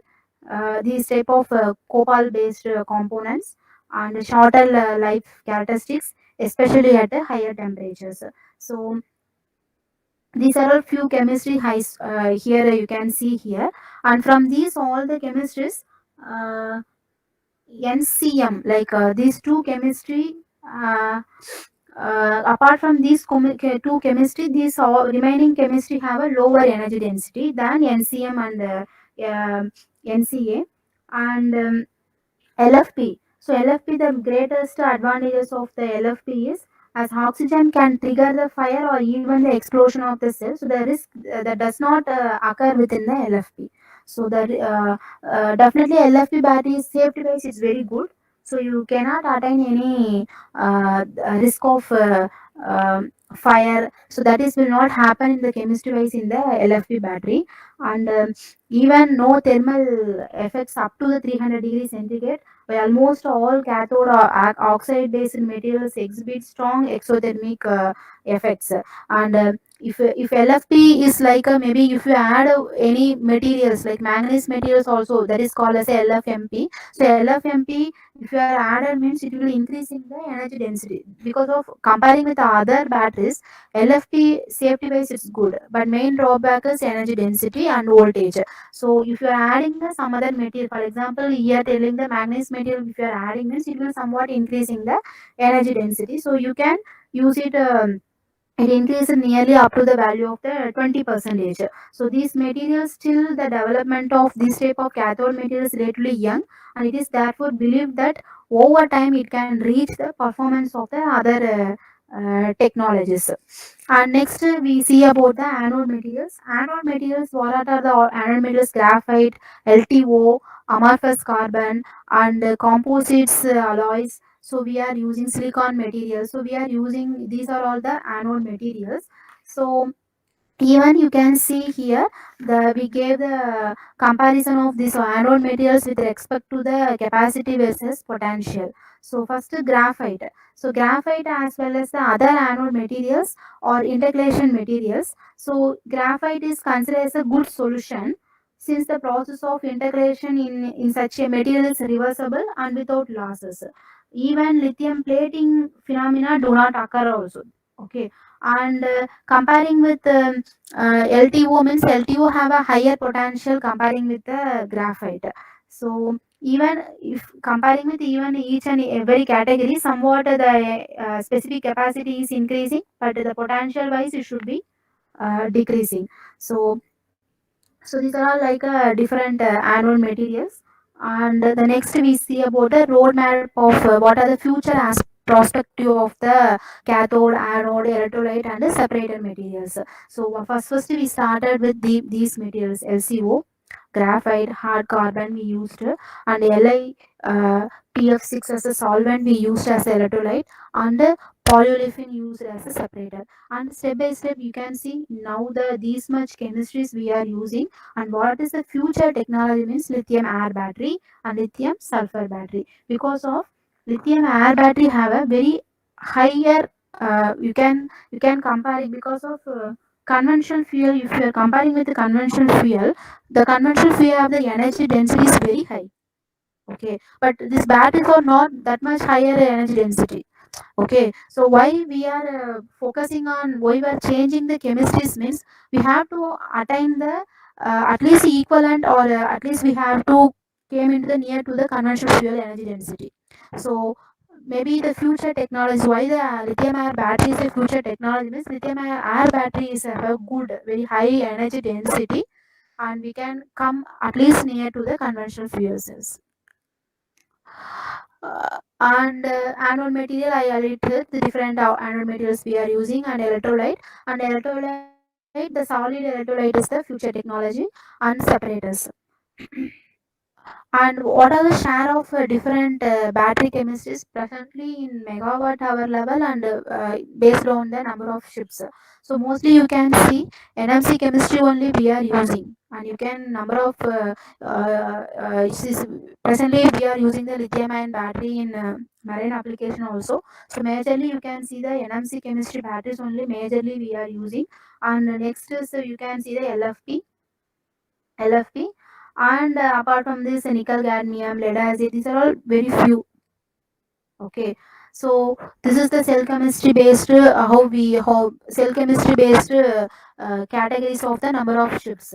these type of cobalt based components, and shorter life characteristics, especially at higher temperatures. So These are all few chemistry highs here you can see here, and from these all the chemistries, uh, NCM, like these two chemistry, uh, apart from these two chemistry, these all remaining chemistry have a lower energy density than NCM and NCA, and LFP. So LFP, the greatest advantages of the LFP is, as oxygen can trigger the fire or even the explosion of the cell. So the risk that does not occur within the LFP. So the definitely LFP battery safety wise is very good. So you cannot attain any risk of fire. So that is will not happen in the chemistry wise in the LFP battery, and even no thermal effects up to the 300 degrees centigrade. Well, almost all cathode or oxide based materials exhibit strong exothermic effects, and if LFP is like maybe if you add any materials like manganese materials also, that is called as a LFMP. So LFMP, if you are added means it will increasing the energy density, because of comparing with the other batteries, LFP safety wise it's good, but main drawback is energy density and voltage. So if you are adding the some other material, for example, here telling the manganese material, if you are adding means it will somewhat increasing the energy density. So you can use it. It increases nearly up to the value of the 20 percentage. So these materials still the development of this type of cathode material is relatively young, and it is therefore believed that over time it can reach the performance of the other technologies. And next we see about the anode materials. Anode materials, what are the anode materials? Graphite, LTO, amorphous carbon, and composites alloys. So we are using silicon materials. So we are using, these are all the anode materials. So even you can see here, the we gave the comparison of these anode materials with respect to the capacity versus potential. So first graphite. So graphite as well as the other anode materials or integration materials. So graphite is considered as a good solution, since the process of integration in such a material is reversible and without losses. Even lithium plating phenomena do not occur also. Okay, and comparing with LTO, means LTO have a higher potential comparing with the graphite. So even if comparing with even each and every category, somewhat the specific capacity is increasing, but the potential wise it should be decreasing. So so these are all like different anode materials. And the next we see about the roadmap of what are the future as prospective of the cathode, anode, electrolyte, and the separator materials. So first we started with these materials: LCO, graphite, hard carbon we used, and Li TF6 as a solvent we used as electrolyte, and polyolefin used as a separator. And step by step you can see now the these much chemistries we are using. And what is the future technology means lithium air battery and lithium sulfur battery. Because of lithium air battery have a very higher, you can compare it, because of conventional fuel. If you are comparing with the conventional fuel, the conventional fuel have the energy density is very high. Okay, but these batteries are not that much higher energy density. Okay, so why we are focusing on, why we are changing the chemistries means, we have to attain the at least equivalent, or at least we have to came into the near to the conventional fuel energy density. So maybe the future technology, why the lithium ion battery is a future technology means, lithium ion battery is a good very high energy density, and we can come at least near to the conventional fuel cells. And anode material, I already told the different anode materials we are using, and electrolyte. And electrolyte, the solid electrolyte is the future technology, and separators. And what are the share of different battery chemistries presently in megawatt hour level, and based on the number of ships? So mostly you can see NMC chemistry only we are using, and you can number of presently we are using the lithium ion battery in marine application also. So majorly you can see the NMC chemistry batteries only majorly we are using. And next is you can see the LFP, and apart from this nickel, cadmium, lead acid, these are all very few. Okay, So this is the cell chemistry based how cell chemistry based categories of the number of ships.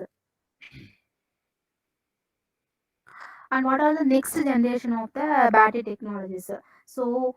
And what are the next generation of the battery technologies. So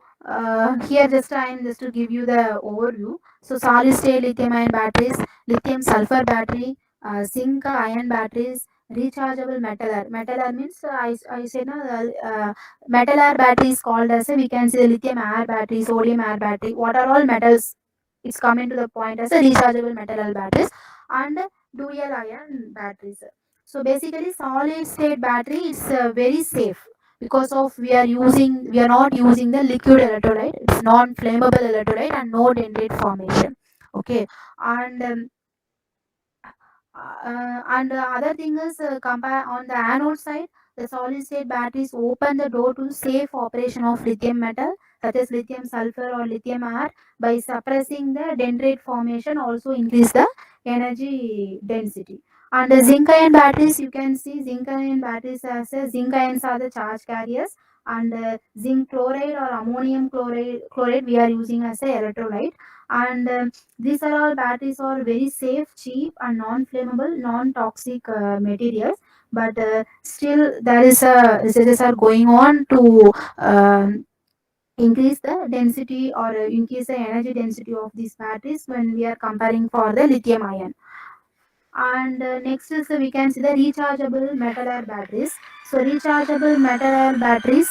here just I am just to give you the overview. So solid state lithium ion batteries, lithium sulfur battery, zinc ion batteries, rechargeable metal air means I say no, metal air battery is called as we can say lithium air battery, sodium air battery, what are all metals, it's coming to the point as a rechargeable metal air batteries, and dual ion batteries. So basically solid state battery is very safe because of we are not using the liquid electrolyte, it's non flammable electrolyte and no dendrite formation. Okay. And other thing is compare on the anode side, the solid state batteries open the door to safe operation of lithium metal such as lithium sulfur or lithium air by suppressing the dendrite formation, also increase the energy density. And the zinc ion batteries, you can see zinc ion batteries as a zinc ions are the charge carriers, and zinc chloride or ammonium chloride we are using as a electrolyte. And these are all batteries are very safe, cheap, and non-flammable, non-toxic materials. But still, there is a researches are going on to increase the density or increase the energy density of these batteries when we are comparing for the lithium ion. And next is we can see the rechargeable metal air batteries. So rechargeable metal air batteries,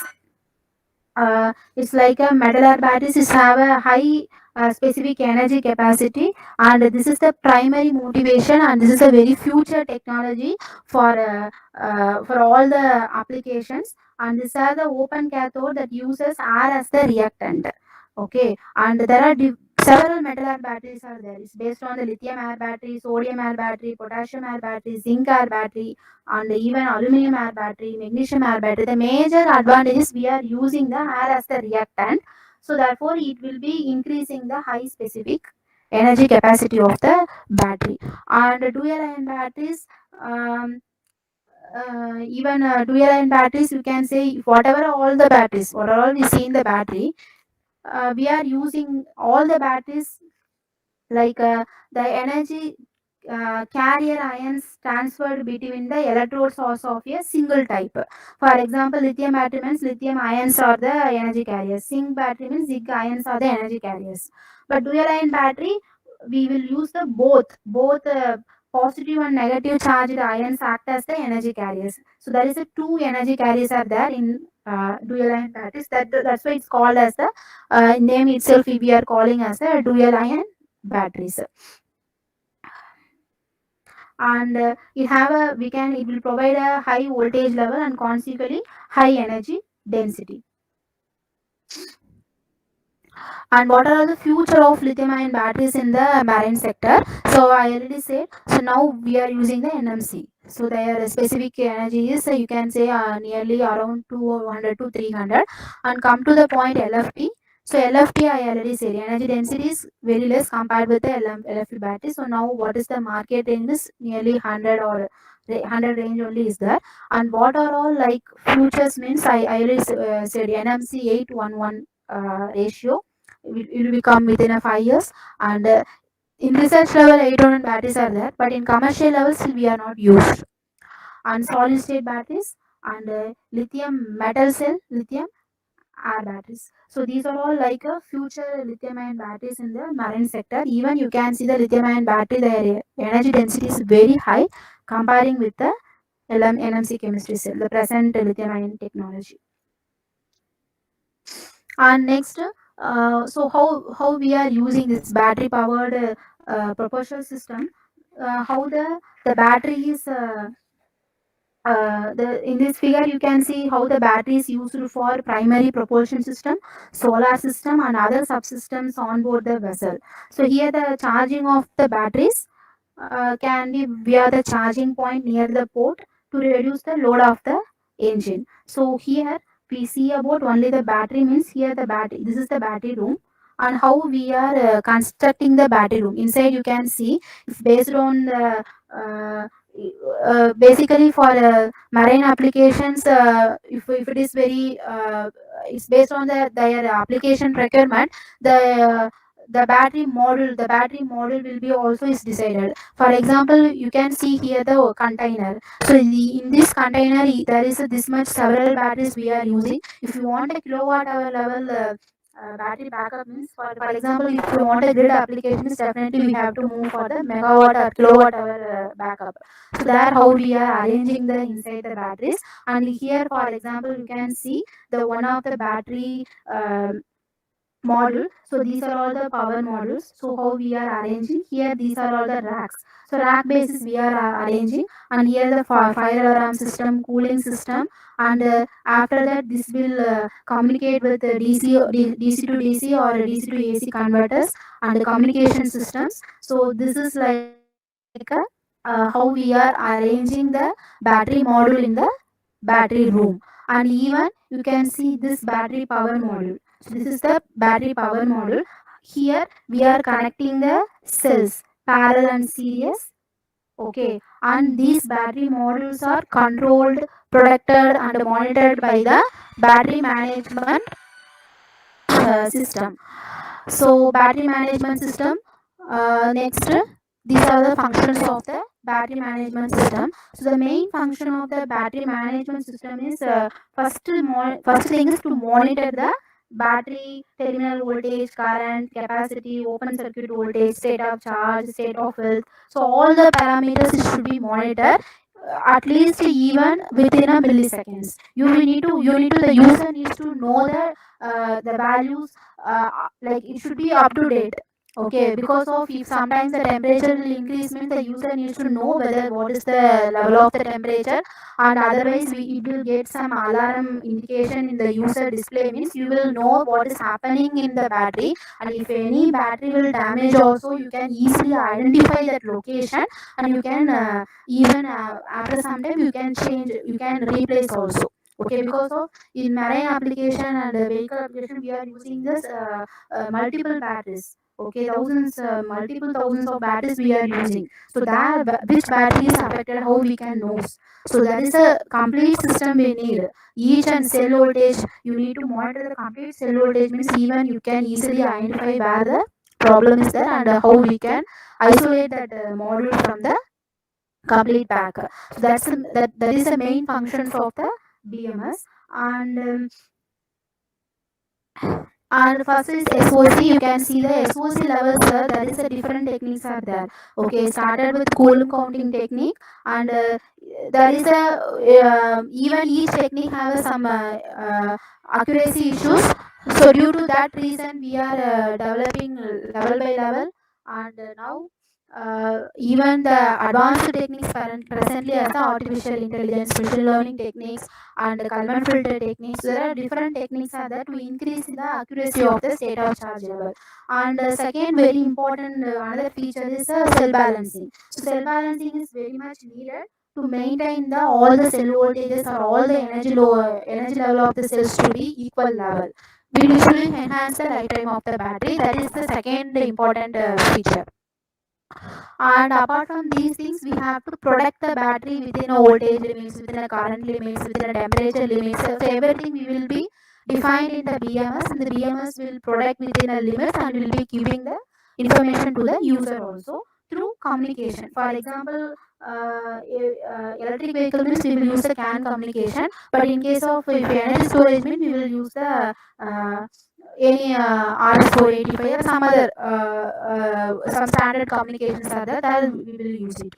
it's like a metal air batteries is have a high specific energy capacity, and this is the primary motivation, and this is a very future technology for all the applications. And these are the open cathode that uses air as the reactant. Okay. And there are several metal air batteries are there. It's based on the lithium air battery, sodium air battery, potassium air battery, zinc air battery, and even aluminum air battery, magnesium air battery. The major advantage is we are using the air as the reactant, so therefore it will be increasing the high specific energy capacity of the battery. And dual ion batteries, even dual ion batteries, you can say whatever all the batteries, what all we see in the battery, we are using all the batteries like the energy carrier ions transferred between the electrode source of a single type. For example, lithium battery means lithium ions are the energy carriers. Zinc battery means zinc ions are the energy carriers. But dual ion battery, we will use the both positive and negative charged ions act as the energy carriers. So there is a two energy carriers are there in dual ion batteries. That's why it's called as the name itself. We are calling as a dual ion batteries. And it will provide a high voltage level and consequently high energy density. And what are the future of lithium ion batteries in the marine sector? So I already said, so now we are using the NMC. So their specific energy is you can say nearly around 200 to 300. And come to the point LFP. So LFP I already said energy density is very less compared with the LFP battery. So now what is the market range is nearly 100 or 100 range only is there. And what are all like futures means I already said NMC 811 ratio, it will become within a 5 years. And in research level 800 batteries are there, but in commercial levels we are not used. And solid state batteries, and lithium metal cell, lithium air batteries. So these are all like a future lithium ion batteries in the marine sector. Even you can see the lithium ion battery, the energy density is very high comparing with the NMC chemistry cell, the present lithium ion technology. And next, so how we are using this battery powered propulsion system, how the battery is in this figure you can see how the battery is used for primary propulsion system, solar system, and other subsystems on board the vessel. So here the charging of the batteries can be via the charging point near the port to reduce the load of the engine. So here we see about only the battery means here the battery. This is the battery room, and how we are constructing the battery room. Inside you can see it's based on the basically for marine applications, if it is very it's based on their application requirement, the the battery model will be also is decided. For example, you can see here the container. So in this container there is this much several batteries we are using. If you want a kilowatt hour level battery backup means, for example, if you want a grid applications, definitely we have to move for the megawatt or kilowatt hour backup. So there how we are arranging the inside the batteries. And here for example you can see the one of the battery model. So these are all the power models. So how we are arranging here, these are all the racks. So rack basis we are arranging. And here the fire alarm system, cooling system. And after that this will communicate with the DC to DC or DC to AC converters and the communication systems. So this is like how we are arranging the battery module in the battery room. And even you can see this battery power module. So this is the battery power module. Here we are connecting the cells parallel and series. Okay, and these battery modules are controlled, protected and monitored by the battery management system. So battery management system, next, these are the functions of the battery management system. So the main function of the battery management system is first thing is to monitor the battery terminal voltage, current, capacity, open circuit voltage, state of charge, state of health. So all the parameters should be monitored at least even within a milliseconds. You need to the user needs to know the values, like it should be up to date. Okay, because of if sometimes the temperature will increase means the user needs to know whether what is the level of the temperature. And otherwise it will get some alarm indication in the user display means you will know what is happening in the battery. And if any battery will damage also, you can easily identify that location. And you can even after some time you can change, you can replace also. Okay, because of in marine application and vehicle application we are using this multiple batteries. Okay, multiple thousands of batteries we are using. So that which battery is affected, how we can know. So that is a complete system we need. Each and cell voltage you need to monitor the complete cell voltage means even you can easily identify where the problem is there and how we can isolate that module from the complete pack. So that is the main functions of the BMS. And first is SOC. You can see the SOC levels, that is a different techniques are there. Okay, started with coulomb counting technique. And there is a even each technique have some accuracy issues. So due to that reason we are developing level by level. And now even the advanced techniques presently as the artificial intelligence, machine learning techniques and Kalman filter techniques. There are different techniques are there to increase the accuracy of the state of charge level. And second very important another feature is cell balancing. So cell balancing is very much needed to maintain the all the cell voltages or all the energy level of the cells to be equal level. We usually enhance the lifetime of the battery. That is the second important feature. And apart from these things, we have to protect the battery within a voltage limits, within a current limits, within a temperature limits. So everything we will be defined in the BMS, and the BMS will protect within a limits and will be giving the information to the user also through communication. For example, electric vehicle means we will use the CAN communication, but in case of if energy storage means we will use the any RS485 or some other some standard communications are there, that we will use it.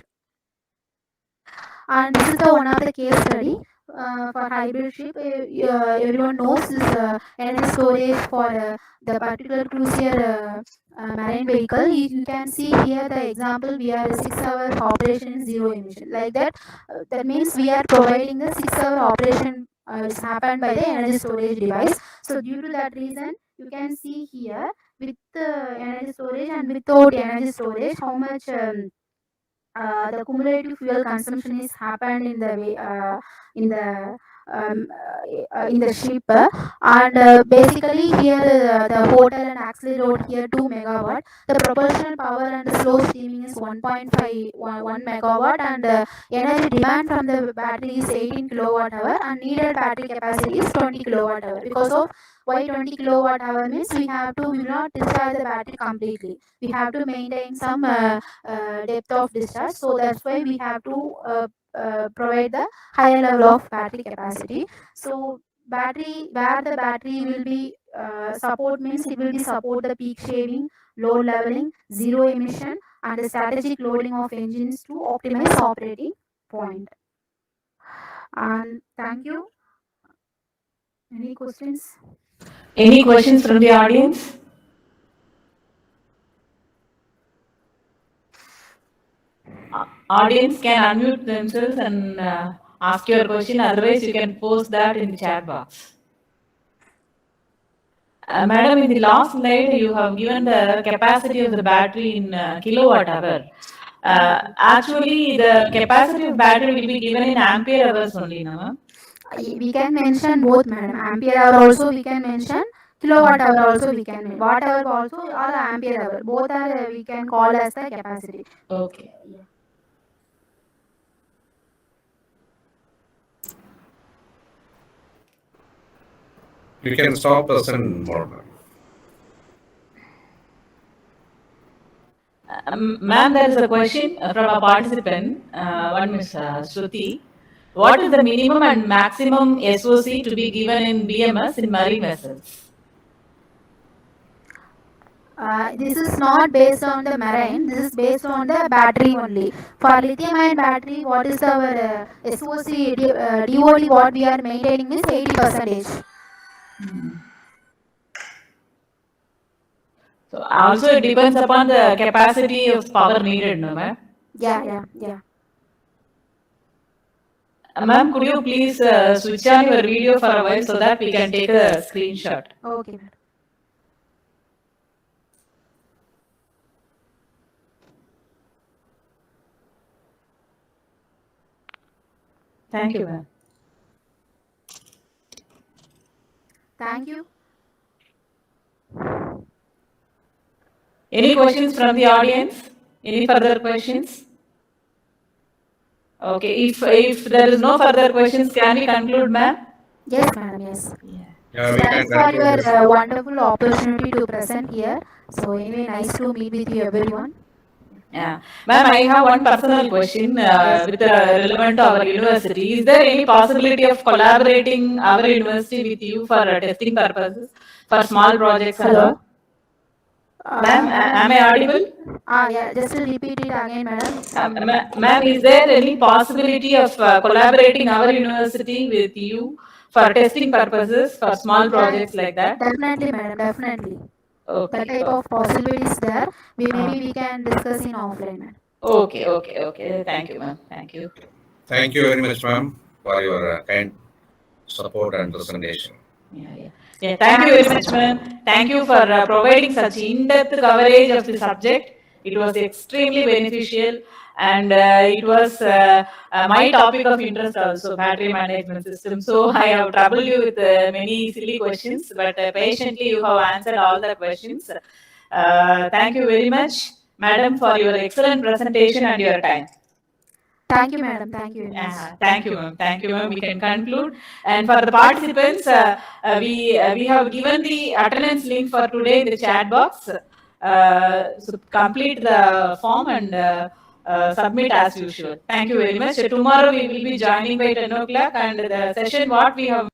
And this is the one of the case study for hybrid ship. Everyone knows this energy storage for the particular cruiser marine vehicle. You can see here the example, we are 6 hour operation zero emission like that. That means we are providing the 6 hour operation is happened by the energy storage device. So due to that reason you can see here with energy storage and without energy storage how much the cumulative fuel consumption is happened in the way in the in the ship, and basically here the hotel and auxiliary load here 2 megawatt. The propulsion power and slow steaming is 1.5 1 megawatt, and energy demand from the battery is 18 kilowatt hour, and needed battery capacity is 20 kilowatt hour. Because of why 20 kilowatt hour means we will not discharge the battery completely. We have to maintain some depth of discharge, so that's why we have to provide the higher level of battery capacity. So battery, where the battery will be support means it will be support the peak shaving, load leveling, zero emission, and the strategic loading of engines to optimize operating point. And thank you. Any questions? Any questions from the audience? Audience can unmute themselves and ask your question. Otherwise, you can post that in the chat box. Madam, in the last slide, you have given the capacity of the battery in kilowatt hour. Actually, the capacity of battery will be given in ampere hours only, no, ma'am? We can mention both, madam. Ampere hour also we can mention. Kilowatt hour also we can mention. Watt hour also, or ampere hour. Both are we can call as the capacity. Okay. Yeah. You can stop person more. Ma'am, there is a question from a participant, one Miss Shruti. What is the minimum and maximum SOC to be given in BMS in marine vessels? This is not based on the marine. This is based on the battery only. For lithium-ion battery, what is our SOC DOD? What we are maintaining is 80%. So also it depends upon the capacity of power needed, no, ma'am? Yeah. Ma'am, could you please switch on your video for a while so that we can take a screenshot? Okay, madam. Thank you, ma'am. Thank you. Any questions from the audience? Any further questions? Okay, if there is no further questions, can we conclude, ma'am? Yes, madam. Yes. Yeah, we can Thanks for conclude your this. wonderful opportunity to present here. So anyway, nice to meet with you, everyone. Yeah. Ma'am, I have one personal question with relevant to our university. Is there any possibility of collaborating our university with you for testing purposes for small projects and all? Ma'am, am I audible? Yeah, just to repeat it again, madam. Ma'am, is there any possibility of collaborating our university with you for testing purposes for small projects like that? Definitely, madam. Definitely. Okay. That type of possibilities there. Maybe we can discuss in offline, madam. Okay. Thank you, ma'am. Thank you. Thank you very much, ma'am, for your kind support and presentation. Yeah, thank you very much, ma'am. Thank you for providing such in-depth coverage of the subject. It was extremely beneficial, and it was my topic of interest also, battery management system. So I have troubled you with many silly questions, but patiently you have answered all the questions. Thank you very much, madam, for your excellent presentation and your time. Thank you, madam. Thank you very much. Thank you, ma'am. Thank you, ma'am. We can conclude. And for the participants, we have given the attendance link for today in the chat box. So complete the form and submit as usual. Thank you very much. Tomorrow we will be joining by 10 o'clock, and the session what we have